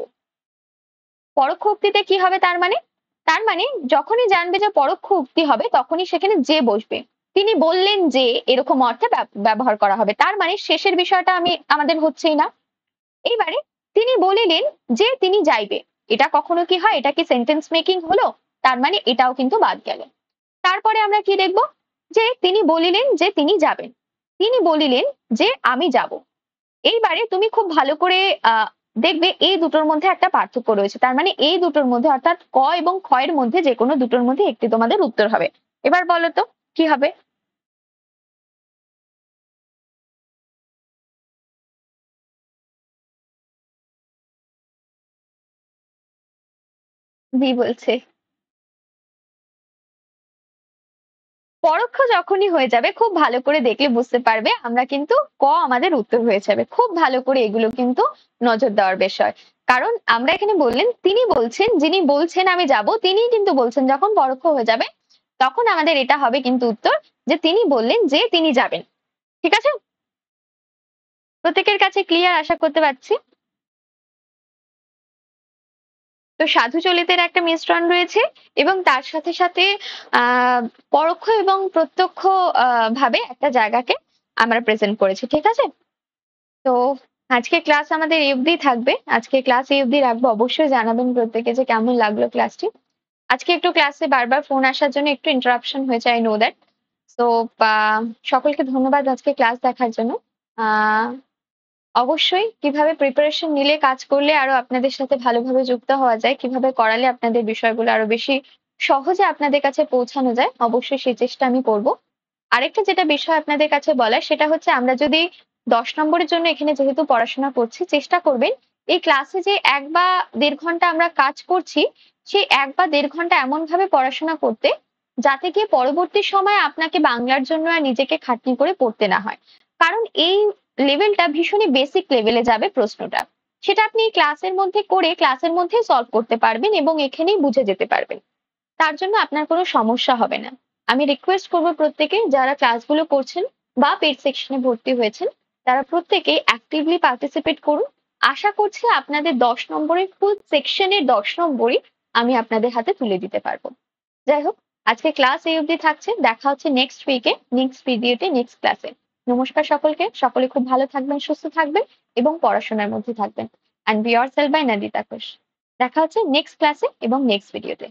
পরোক্ষ উক্তিতে কি হবে তার মানে? তার মানে যখনই জানবে যে পরোক্ষ উক্তি হবে তখনই সেখানে যে বসবে। তিনি বললেন যে এরকম অর্থে ব্যবহার করা হবে, তার মানে শেষের বিষয়টা আমাদের হচ্ছেই না। এইবারে তিনি বলিলেন যে তিনি যাইবে, এটা কখনো কি হয়? এটা কি সেন্টেন্স মেকিং হলো? তার মানে এটাও কিন্তু বাদ গেল। তারপরে আমরা কি দেখব? যে তিনি বলিলেন যে তিনি যাবেন, তিনি বলিলেন যে আমি যাব। এইবারে তুমি খুব ভালো করে দেখবে এই দুটোর মধ্যে একটা পার্থক্য রয়েছে। তার মানে এই দুটোর মধ্যে অর্থাৎ ক এবং খ এর মধ্যে যে কোনো দুটোর মধ্যে একটি তোমাদের উত্তর হবে। এবার বলো তো কি হবে? জি বলছে। পরোক্ষ যখনই হয়ে যাবে খুব ভালো করে দেখলে বুঝতে পারবে আমরা কিন্তু ক আমাদের উত্তর হয়ে যাবে। খুব ভালো করে এগুলো কিন্তু নজর দেওয়ার বিষয়। কারণ আমরা এখানে বললেন তিনি বলছেন, যিনি বলছেন আমি যাব তিনি কিন্তু বলছেন, যখন পরোক্ষ হয়ে যাবে তখন আমাদের এটা হবে কিন্তু উত্তর যে তিনি বললেন যে তিনি যাবেন। ঠিক আছে? প্রত্যেকের কাছে ক্লিয়ার আশা করতে পারছি। তো সাধু চলিতের একটা মিশ্রণ রয়েছে এবং তার সাথে সাথে আহ পরোক্ষ এবং প্রত্যক্ষ ভাবে একটা জায়গাকে আমরা প্রেজেন্ট করেছি। ঠিক আছে? তো আজকে ক্লাস আমাদের এই অবধি থাকবে। আজকে ক্লাস এই অবধি রাখবো। অবশ্যই জানাবেন প্রত্যেকে যে কেমন লাগলো ক্লাসটি। আজকে একটু ক্লাসে বারবার ফোন আসার জন্য একটু ইন্টারাপশন হয়েছে, আই নো দ্যাট। তো সকলকে ধন্যবাদ আজকে ক্লাস দেখার জন্য। আ অবশ্যই কিভাবে প্রিপারেশন নিলে কাজ করলে আরো আপনাদের সাথে ভালোভাবে যুক্ত হওয়া যায়, কিভাবে করালে আপনাদের বিষয়গুলো আরো বেশি সহজে আপনাদের কাছে পৌঁছানো যায়, অবশ্যই সেই চেষ্টা আমি করব। আরেকটা যেটা বিষয় আপনাদের কাছে বলার সেটা হচ্ছে আমরা যদি ১০ নম্বরের জন্য এখানে যেহেতু পড়াশোনা করছি, চেষ্টা করবেন এই ক্লাসে যে ১ বা ১.৫ ঘন্টা আমরা কাজ করছি, সেই ১ বা ১.৫ ঘন্টা এমনভাবে পড়াশোনা করতে যাতে গিয়ে পরবর্তী সময়ে আপনাকে বাংলার জন্য আর নিজেকে খাটনি করে পড়তে না হয়। কারণ এই লেভেলটা ভীষণই বেসিক লেভেলে যাবে প্রশ্নটা। সেটা আপনি ক্লাসের মধ্যে করে ক্লাসের মধ্যেই সলভ করতে পারবেন এবং এখানেই বুঝে যেতে পারবেন। তার জন্য আপনার কোনো সমস্যা হবে না। আমি রিকোয়েস্ট করব প্রত্যেকে যারা ক্লাসগুলো করছেন বা পেইড সেকশনে ভর্তি হয়েছেন, তারা প্রত্যেকেই অ্যাক্টিভলি পার্টিসিপেট করুন। আশা করছি আপনাদের ১০ নম্বরের ফুল সেকশনের ১০ নম্বরই আমি আপনাদের হাতে তুলে দিতে পারব। যাই হোক, আজকে ক্লাস এই অবধি থাকছে। দেখা হচ্ছে নেক্সট উইকে, নেক্সট ভিডিওতে, নেক্সট ক্লাসে। নমস্কার সকলকে। সকলে খুব ভালো থাকবেন, সুস্থ থাকবেন এবং পড়াশোনার মধ্যে থাকবেন। And be yourself by Nadita Ghosh. দেখা হচ্ছে নেক্সট ক্লাসে এবং নেক্সট ভিডিওতে।